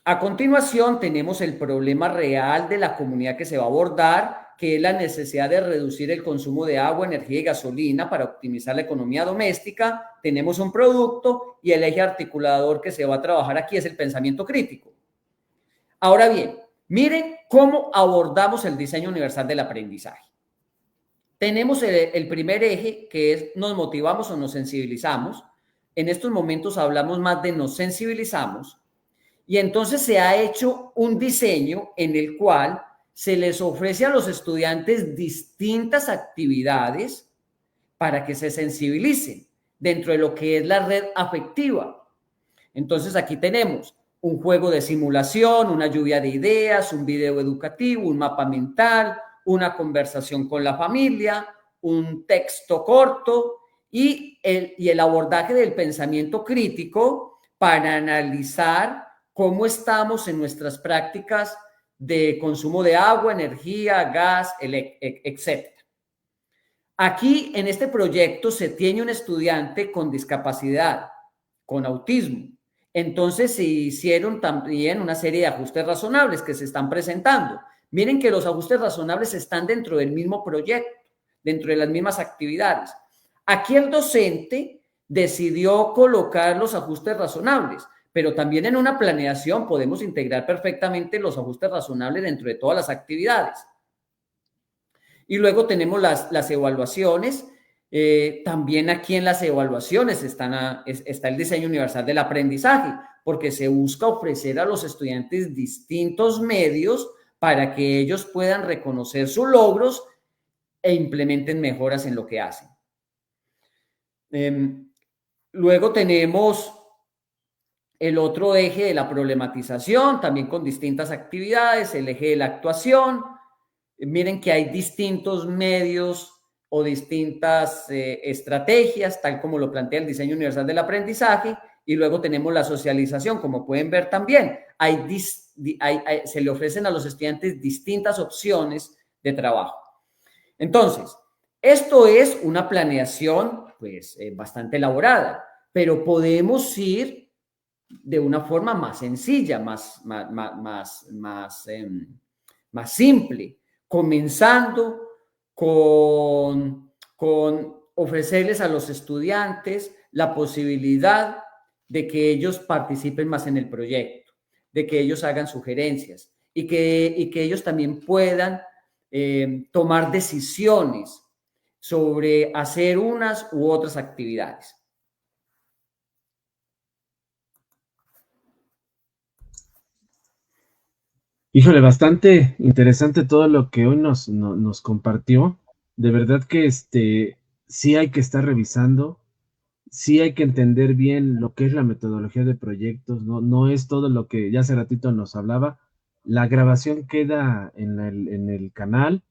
A continuación, tenemos el problema real de la comunidad que se va a abordar, que es la necesidad de reducir el consumo de agua, energía y gasolina para optimizar la economía doméstica. Tenemos un producto y el eje articulador que se va a trabajar aquí es el pensamiento crítico. Ahora bien, miren cómo abordamos el diseño universal del aprendizaje. Tenemos el primer eje, que es nos motivamos o nos sensibilizamos. En estos momentos hablamos más de nos sensibilizamos. Y entonces se ha hecho un diseño en el cual se les ofrece a los estudiantes distintas actividades para que se sensibilicen dentro de lo que es la red afectiva. Entonces aquí tenemos un juego de simulación, una lluvia de ideas, un video educativo, un mapa mental, una conversación con la familia, un texto corto y el abordaje del pensamiento crítico para analizar cómo estamos en nuestras prácticas de consumo de agua, energía, gas, etc. Aquí en este proyecto se tiene un estudiante con discapacidad, con autismo. Entonces se hicieron también una serie de ajustes razonables que se están presentando. Miren que los ajustes razonables están dentro del mismo proyecto, dentro de las mismas actividades. Aquí el docente decidió colocar los ajustes razonables, pero también en una planeación podemos integrar perfectamente los ajustes razonables dentro de todas las actividades. Y luego tenemos las evaluaciones. También aquí en las evaluaciones está el diseño universal del aprendizaje, porque se busca ofrecer a los estudiantes distintos medios para que ellos puedan reconocer sus logros e implementen mejoras en lo que hacen. Luego tenemos el otro eje de la problematización, también con distintas actividades, el eje de la actuación. Miren que hay distintos medios o distintas estrategias, tal como lo plantea el diseño universal del aprendizaje, y luego tenemos la socialización, como pueden ver también. Se le ofrecen a los estudiantes distintas opciones de trabajo. Entonces, esto es una planeación pues bastante elaborada, pero podemos ir de una forma más sencilla, más simple, comenzando con ofrecerles a los estudiantes la posibilidad de que ellos participen más en el proyecto, de que ellos hagan sugerencias y que ellos también puedan tomar decisiones sobre hacer unas u otras actividades. Híjole, bastante interesante todo lo que hoy nos compartió. De verdad que sí hay que estar revisando, sí hay que entender bien lo que es la metodología de proyectos, no es todo lo que ya hace ratito nos hablaba. La grabación queda en el canal.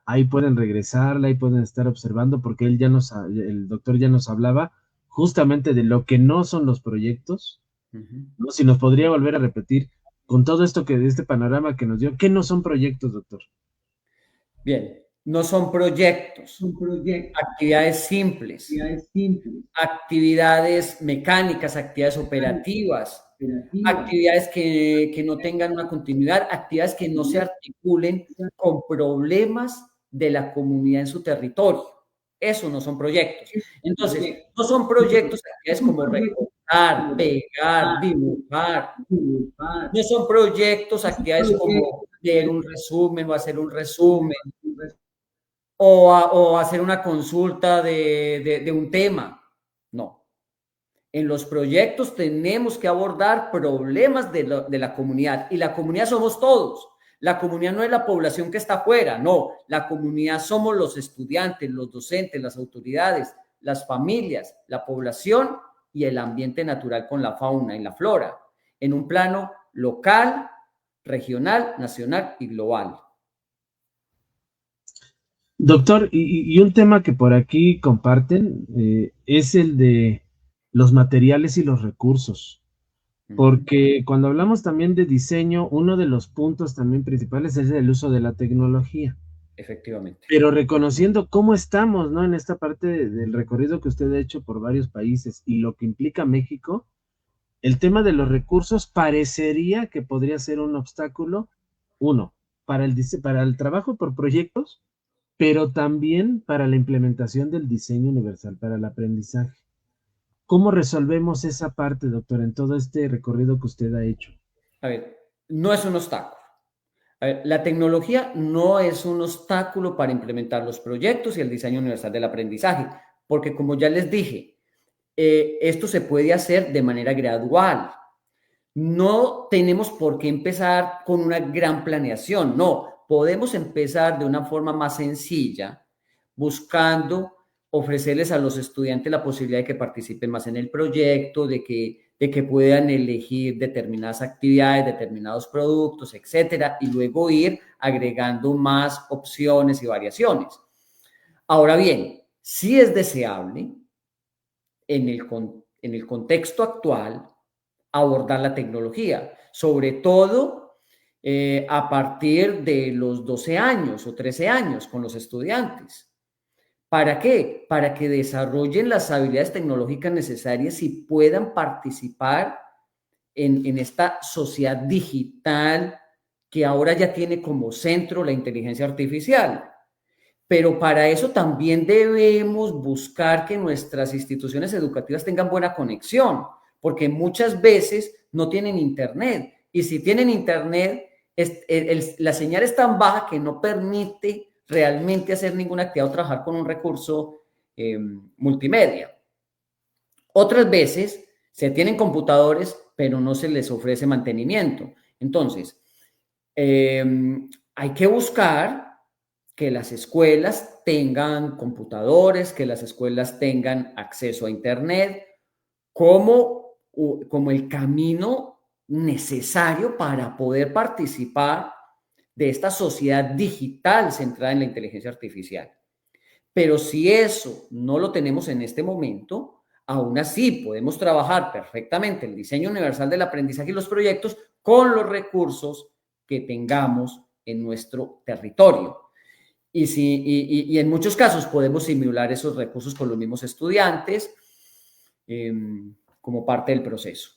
ahí pueden regresarla, ahí pueden estar observando, porque el doctor ya nos hablaba justamente de lo que no son los proyectos, ¿no? Si nos podría volver a repetir con todo esto este panorama que nos dio, ¿qué no son proyectos, doctor? Bien, no son proyectos, actividades simples, actividades mecánicas, actividades operativas, actividades que no tengan una continuidad, actividades que no se articulen con problemas de la comunidad en su territorio. Eso no son proyectos. Entonces, no son proyectos, actividades como recortar, pegar, dibujar. No son proyectos, actividades como leer un resumen o hacer un resumen o hacer una consulta de un tema. No. En los proyectos tenemos que abordar problemas de la comunidad, y la comunidad somos todos. La comunidad no es la población que está afuera, no. La comunidad somos los estudiantes, los docentes, las autoridades, las familias, la población y el ambiente natural con la fauna y la flora, en un plano local, regional, nacional y global. Doctor, y un tema que por aquí comparten es el de los materiales y los recursos, porque cuando hablamos también de diseño, uno de los puntos también principales es el uso de la tecnología. Efectivamente. Pero reconociendo cómo estamos, ¿no? En esta parte del recorrido que usted ha hecho por varios países y lo que implica México, el tema de los recursos parecería que podría ser un obstáculo, uno, para el trabajo por proyectos, pero también para la implementación del diseño universal para el aprendizaje. ¿Cómo resolvemos esa parte, doctor, en todo este recorrido que usted ha hecho? A ver, no es un obstáculo. A ver, la tecnología no es un obstáculo para implementar los proyectos y el diseño universal del aprendizaje, porque como ya les dije, esto se puede hacer de manera gradual. No tenemos por qué empezar con una gran planeación, no, podemos empezar de una forma más sencilla, buscando ofrecerles a los estudiantes la posibilidad de que participen más en el proyecto, de que puedan elegir determinadas actividades, determinados productos, etcétera, y luego ir agregando más opciones y variaciones. Ahora bien, sí es deseable en el contexto actual abordar la tecnología, sobre todo a partir de los 12 años o 13 años con los estudiantes. ¿Para qué? Para que desarrollen las habilidades tecnológicas necesarias y puedan participar en esta sociedad digital que ahora ya tiene como centro la inteligencia artificial. Pero para eso también debemos buscar que nuestras instituciones educativas tengan buena conexión, porque muchas veces no tienen internet, y si tienen internet, la señal es tan baja que no permite realmente hacer ninguna actividad o trabajar con un recurso multimedia. Otras veces se tienen computadores, pero no se les ofrece mantenimiento. Entonces, hay que buscar que las escuelas tengan computadores, que las escuelas tengan acceso a internet, como el camino necesario para poder participar de esta sociedad digital centrada en la inteligencia artificial. Pero si eso no lo tenemos en este momento, aún así podemos trabajar perfectamente el diseño universal del aprendizaje y los proyectos con los recursos que tengamos en nuestro territorio. Y en muchos casos podemos simular esos recursos con los mismos estudiantes como parte del proceso.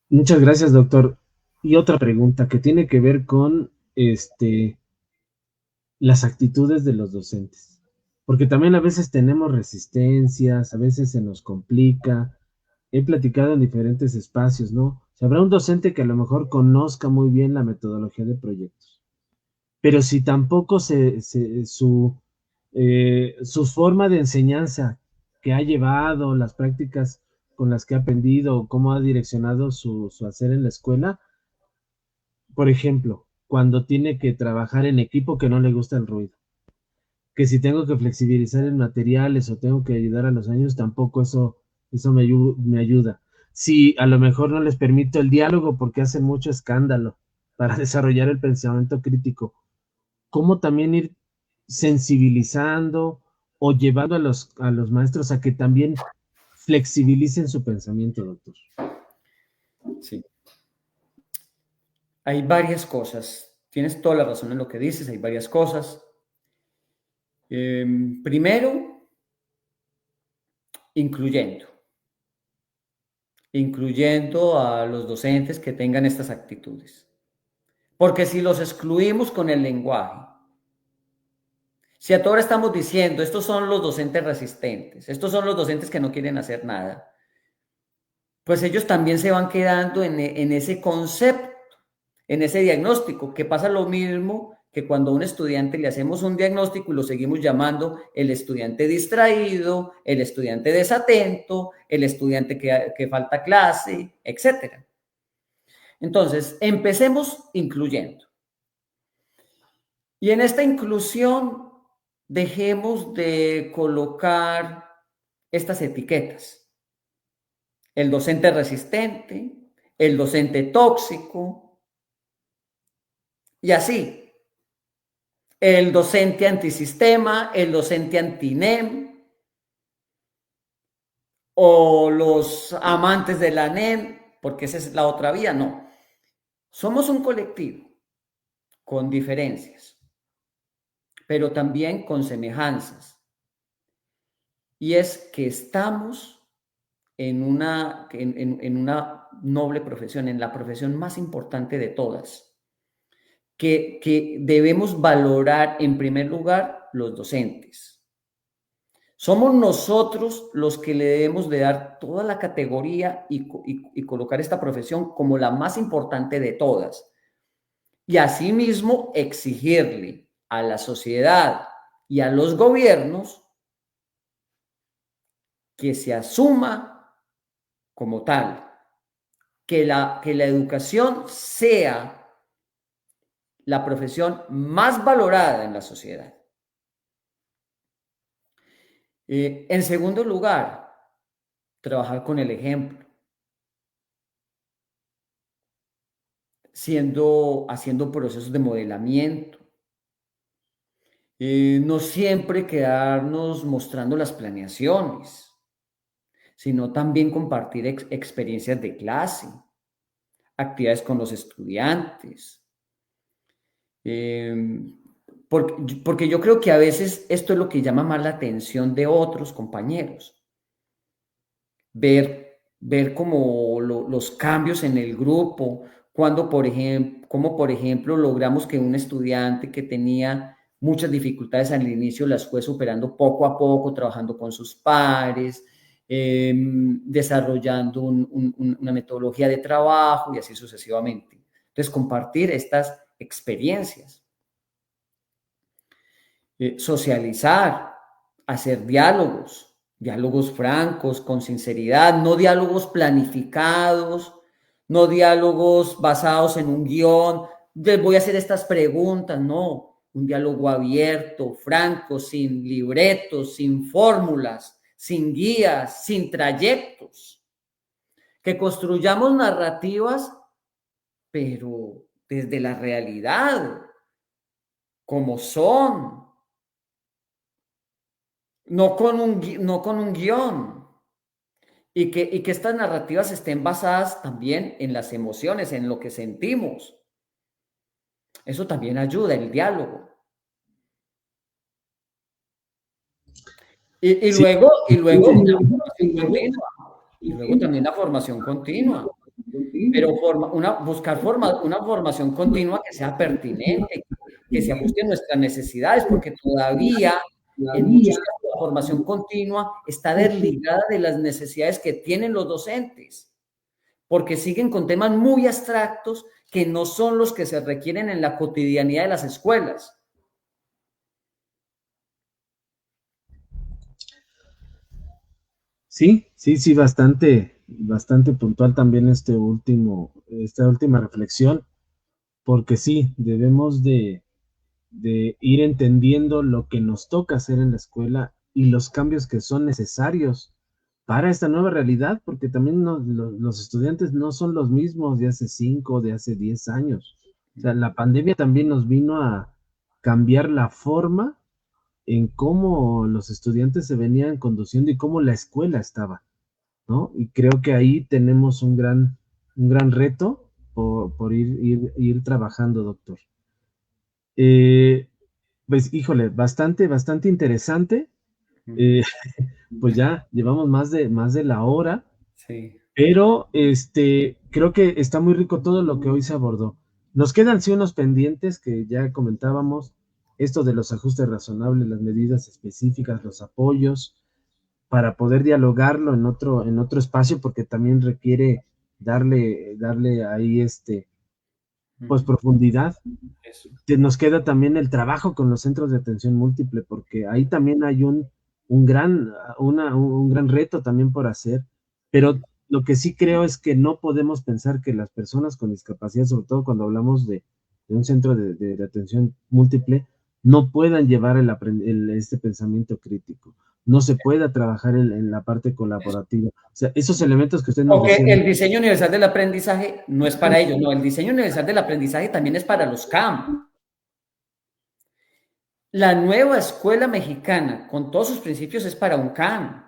Muchas gracias, doctor. Y otra pregunta que tiene que ver con las actitudes de los docentes, porque también a veces tenemos resistencias, a veces se nos complica. He platicado en diferentes espacios, ¿no? O sea, habrá un docente que a lo mejor conozca muy bien la metodología de proyectos, pero si tampoco su forma de enseñanza que ha llevado, las prácticas con las que ha aprendido, cómo ha direccionado su hacer en la escuela, por ejemplo, cuando tiene que trabajar en equipo que no le gusta el ruido, que si tengo que flexibilizar en materiales o tengo que ayudar a los niños, tampoco eso me ayuda. Si a lo mejor no les permito el diálogo porque hacen mucho escándalo para desarrollar el pensamiento crítico, cómo también ir sensibilizando o llevando a los maestros a que también flexibilicen su pensamiento, doctor. Sí. Hay varias cosas. Tienes toda la razón en lo que dices, hay varias cosas. Primero, incluyendo. Incluyendo a los docentes que tengan estas actitudes. Porque si los excluimos con el lenguaje, si a toda hora estamos diciendo, estos son los docentes resistentes, estos son los docentes que no quieren hacer nada, pues ellos también se van quedando en ese concepto, en ese diagnóstico, que pasa lo mismo que cuando a un estudiante le hacemos un diagnóstico y lo seguimos llamando el estudiante distraído, el estudiante desatento, el estudiante que falta clase, etc. Entonces, empecemos incluyendo. Y en esta inclusión, dejemos de colocar estas etiquetas. El docente resistente, el docente tóxico, y así. El docente antisistema, el docente anti-NEM, o los amantes de la NEM, porque esa es la otra vía, no. Somos un colectivo con diferencias, pero también con semejanzas. Y es que estamos en una noble profesión, en la profesión más importante de todas, que debemos valorar en primer lugar los docentes. Somos nosotros los que le debemos de dar toda la categoría y colocar esta profesión como la más importante de todas. Y asimismo exigirle a la sociedad y a los gobiernos que se asuma como tal, que la educación sea la profesión más valorada en la sociedad. En segundo lugar, trabajar con el ejemplo, haciendo procesos de modelamiento. No siempre quedarnos mostrando las planeaciones, sino también compartir experiencias de clase, actividades con los estudiantes. Porque yo creo que a veces esto es lo que llama más la atención de otros compañeros. Ver como los cambios en el grupo, como por ejemplo logramos que un estudiante que tenía muchas dificultades al inicio las fue superando poco a poco, trabajando con sus pares, desarrollando una metodología de trabajo y así sucesivamente. Entonces, compartir estas experiencias. Socializar, hacer diálogos francos, con sinceridad, no diálogos planificados, no diálogos basados en un guión, les voy a hacer estas preguntas, no, un diálogo abierto, franco, sin libretos, sin fórmulas, sin guías, sin trayectos, que construyamos narrativas, pero desde la realidad, como son, no con un guión. Y que estas narrativas estén basadas también en las emociones, en lo que sentimos. Eso también ayuda, el diálogo. Y Sí. luego la formación continua. Y luego también la formación continua. Pero buscar una formación continua que sea pertinente, que se ajuste a nuestras necesidades, porque todavía en muchos casos la formación continua está desligada de las necesidades que tienen los docentes, porque siguen con temas muy abstractos que no son los que se requieren en la cotidianidad de las escuelas. Sí, sí, sí, bastante puntual también esta última reflexión, porque sí, debemos de ir entendiendo lo que nos toca hacer en la escuela y los cambios que son necesarios para esta nueva realidad, porque también los estudiantes no son los mismos de hace 5, de hace 10 años. O sea, la pandemia también nos vino cambiar la forma en cómo los estudiantes se venían conduciendo y cómo la escuela estaba, ¿no? Y creo que ahí tenemos un gran reto por ir trabajando, doctor. Pues, híjole, bastante interesante. Eh, pues ya llevamos más de la hora, Sí. pero creo que está muy rico todo lo que hoy se abordó. Nos quedan sí unos pendientes que ya comentábamos, esto de los ajustes razonables, las medidas específicas, los apoyos, para poder dialogarlo en otro espacio, porque también requiere darle ahí pues profundidad. Eso. Que nos queda también el trabajo con los centros de atención múltiple, porque ahí también hay un un gran reto también por hacer, pero lo que sí creo es que no podemos pensar que las personas con discapacidad, sobre todo cuando hablamos de un centro de atención múltiple, no puedan llevar este pensamiento crítico, no se pueda trabajar en la parte colaborativa. O sea, esos elementos que usted nos Porque decía. el diseño universal del aprendizaje no es para ellos, no, el diseño universal del aprendizaje también es para los CAM. La nueva escuela mexicana, con todos sus principios, es para un CAM.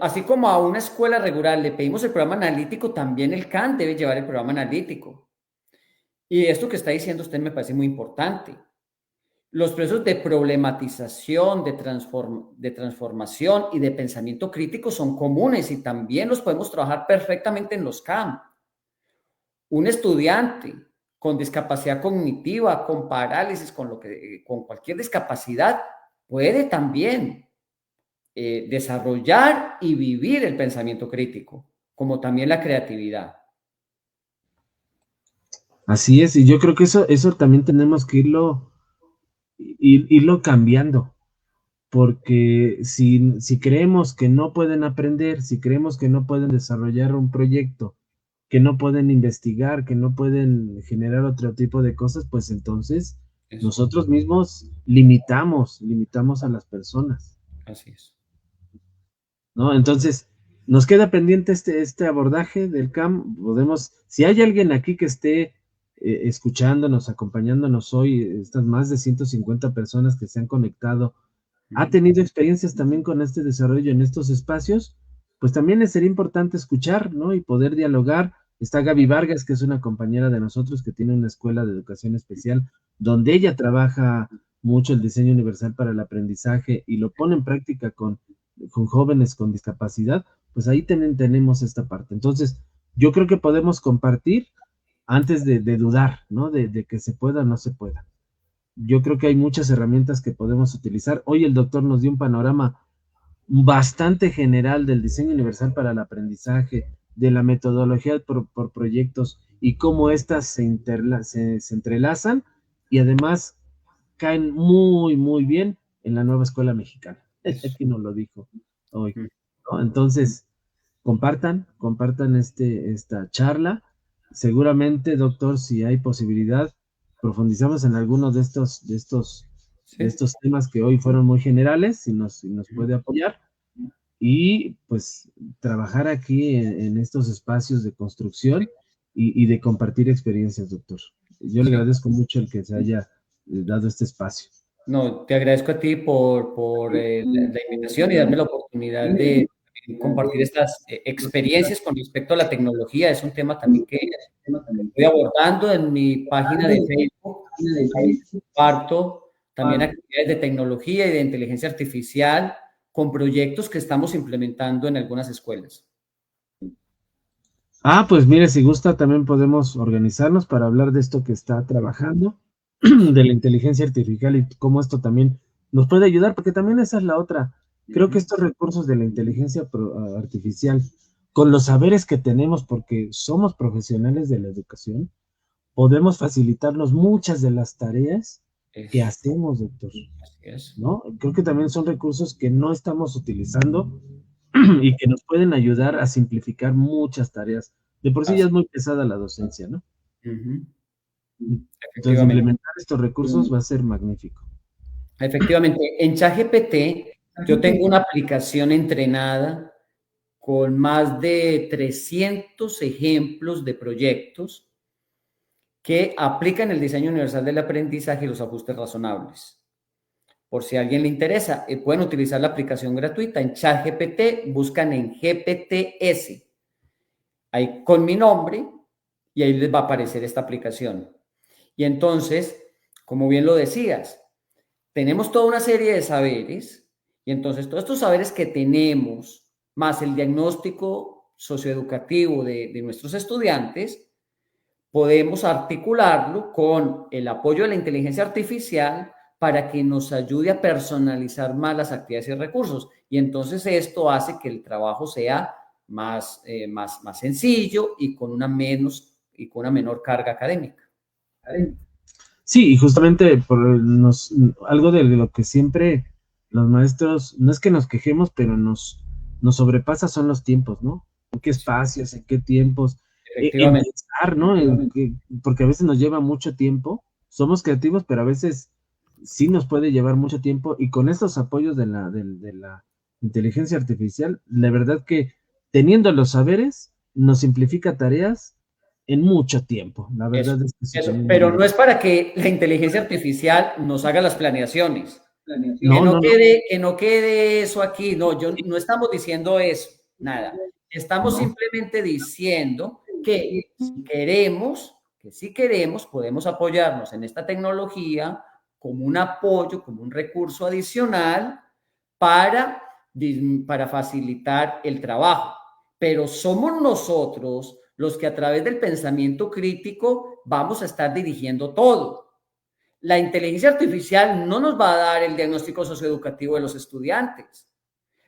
Así como a una escuela regular le pedimos el programa analítico, también el CAM debe llevar el programa analítico. Y esto que está diciendo usted me parece muy importante. Los procesos de problematización, de transformación y de pensamiento crítico son comunes y también los podemos trabajar perfectamente en los CAM. Un estudiante con discapacidad cognitiva, con parálisis, con cualquier discapacidad, puede también desarrollar y vivir el pensamiento crítico, como también la creatividad. Así es, y yo creo que eso también tenemos que irlo cambiando, porque si creemos que no pueden aprender, si creemos que no pueden desarrollar un proyecto, que no pueden investigar, que no pueden generar otro tipo de cosas, pues entonces Eso, nosotros mismos limitamos a las personas, así es. ¿no? Entonces, nos queda pendiente este abordaje del CAM. Si hay alguien aquí que esté escuchándonos, acompañándonos hoy, estas más de 150 personas que se han conectado, ha tenido experiencias también con este desarrollo en estos espacios, pues también les sería importante escuchar, ¿no? Y poder dialogar. Está Gaby Vargas, que es una compañera de nosotros que tiene una escuela de educación especial, donde ella trabaja mucho el diseño universal para el aprendizaje y lo pone en práctica con jóvenes con discapacidad, pues ahí tenemos esta parte. Entonces, yo creo que podemos compartir antes de dudar, ¿no? De que se pueda o no se pueda. Yo creo que hay muchas herramientas que podemos utilizar. Hoy el doctor nos dio un panorama bastante general del diseño universal para el aprendizaje, de la metodología por proyectos y cómo éstas se entrelazan y además caen muy bien en la nueva escuela mexicana. Eso. Aquí nos lo dijo hoy, ¿no? Entonces, compartan esta charla. Seguramente, doctor, si hay posibilidad, profundizamos en algunos de Sí. estos temas que hoy fueron muy generales, si nos puede apoyar, y pues trabajar aquí en estos espacios de construcción y de compartir experiencias, doctor. Yo le Sí. agradezco mucho el que se haya dado este espacio. No, te agradezco a ti por la invitación y darme la oportunidad de compartir estas experiencias con respecto a la tecnología. Es un tema también que estoy abordando en mi página de Facebook. Ahí comparto también actividades de tecnología y de inteligencia artificial con proyectos que estamos implementando en algunas escuelas. Ah, pues mire, si gusta, también podemos organizarnos para hablar de esto que está trabajando, de la inteligencia artificial y cómo esto también nos puede ayudar, porque también esa es la otra. Creo que estos recursos de la inteligencia artificial, con los saberes que tenemos, porque somos profesionales de la educación, podemos facilitarnos muchas de las tareas que Eso, hacemos, doctor, así es. ¿no? Creo que también son recursos que no estamos utilizando y que nos pueden ayudar a simplificar muchas tareas. De por sí ya Así. es muy pesada la docencia, ¿no? Ujú. Entonces, Efectivamente. implementar estos recursos va a ser magnífico. Efectivamente, en ChatGPT yo tengo una aplicación entrenada con más de 300 ejemplos de proyectos que aplican el diseño universal del aprendizaje y los ajustes razonables. Por si a alguien le interesa, pueden utilizar la aplicación gratuita en ChatGPT, buscan en GPTS, ahí con mi nombre, y ahí les va a aparecer esta aplicación. Y entonces, como bien lo decías, tenemos toda una serie de saberes, y entonces todos estos saberes que tenemos, más el diagnóstico socioeducativo de nuestros estudiantes, podemos articularlo con el apoyo de la inteligencia artificial para que nos ayude a personalizar más las actividades y recursos. Y entonces esto hace que el trabajo sea más sencillo y con una menor carga académica. Sí, y justamente algo de lo que siempre los maestros, no es que nos quejemos, pero nos sobrepasa son los tiempos, ¿no? ¿En qué espacios, en qué tiempos? En Efectivamente. pensar, ¿no? Porque a veces nos lleva mucho tiempo. Somos creativos, pero a veces sí nos puede llevar mucho tiempo. Y con estos apoyos de la inteligencia artificial, la verdad que teniendo los saberes, nos simplifica tareas en mucho tiempo. La Eso, verdad es que sí, eso. también Pero muy. no es para que la inteligencia artificial nos haga las planeaciones. No, no, no, Que no quede eso aquí. No, no estamos diciendo eso, nada. Estamos no. simplemente diciendo que si queremos, podemos apoyarnos en esta tecnología como un apoyo, como un recurso adicional para, para facilitar el trabajo. Pero somos nosotros los que a través del pensamiento crítico vamos a estar dirigiendo todo. La inteligencia artificial no nos va a dar el diagnóstico socioeducativo de los estudiantes.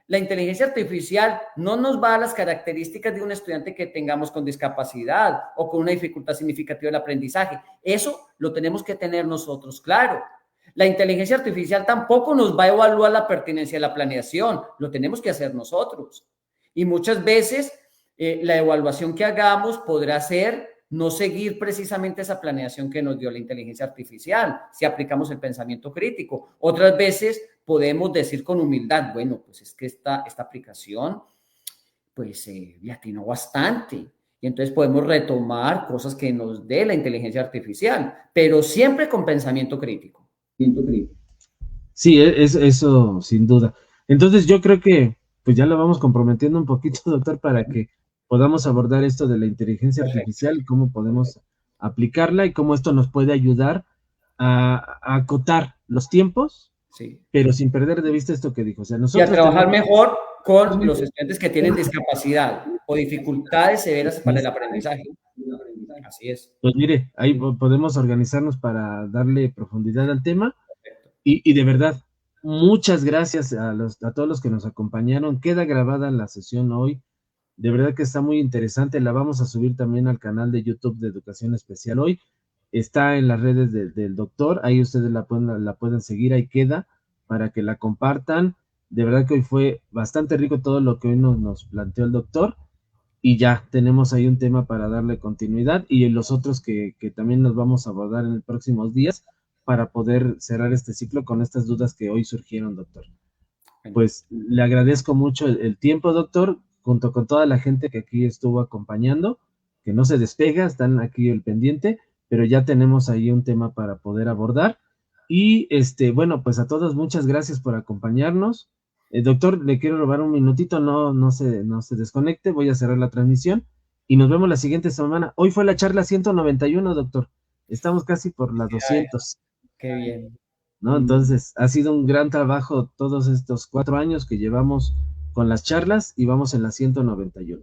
La inteligencia artificial no nos va a dar las características de un estudiante que tengamos con discapacidad o con una dificultad significativa del aprendizaje. Eso lo tenemos que tener nosotros, claro. La inteligencia artificial tampoco nos va a evaluar la pertinencia de la planeación, lo tenemos que hacer nosotros. Y muchas veces la evaluación que hagamos podrá ser no seguir precisamente esa planeación que nos dio la inteligencia artificial, si aplicamos el pensamiento crítico. Otras veces podemos decir con humildad, bueno, pues es que esta aplicación, pues le atinó bastante. Y entonces podemos retomar cosas que nos dé la inteligencia artificial, pero siempre con pensamiento crítico. Sí, es eso sin duda. Entonces yo creo que pues ya lo vamos comprometiendo un poquito, doctor, para que podamos abordar esto de la inteligencia Perfecto. artificial, cómo podemos aplicarla y cómo esto nos puede ayudar a acotar los tiempos, Sí. pero sin perder de vista esto que dijo. O sea, Y a nosotros trabajar tenemos. mejor con los estudiantes que tienen discapacidad o dificultades severas para el aprendizaje. Así es. Pues mire, ahí podemos organizarnos para darle profundidad al tema. Y de verdad, muchas gracias a todos los que nos acompañaron. Queda grabada la sesión hoy. De verdad que está muy interesante. La vamos a subir también al canal de YouTube de Educación Especial hoy. Está en las redes del doctor. Ahí ustedes la pueden seguir. Ahí queda para que la compartan. De verdad que hoy fue bastante rico todo lo que hoy nos planteó el doctor. Y ya tenemos ahí un tema para darle continuidad y los otros que también nos vamos a abordar en los próximos días para poder cerrar este ciclo con estas dudas que hoy surgieron, doctor. Bueno, Pues le agradezco mucho el tiempo, doctor, junto con toda la gente que aquí estuvo acompañando, que no se despega, están aquí el pendiente, pero ya tenemos ahí un tema para poder abordar. Y bueno, pues a todos muchas gracias por acompañarnos. Doctor, le quiero robar un minutito, no se desconecte, voy a cerrar la transmisión y nos vemos la siguiente semana. Hoy fue la charla 191, doctor. Estamos casi por las 200. qué bien. ¿No? Entonces, ha sido un gran trabajo todos estos 4 años que llevamos con las charlas y vamos en la 191.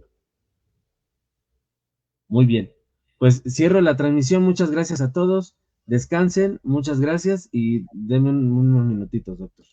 Muy bien. Pues cierro la transmisión. Muchas gracias a todos. Descansen. Muchas gracias y denme unos minutitos, doctor.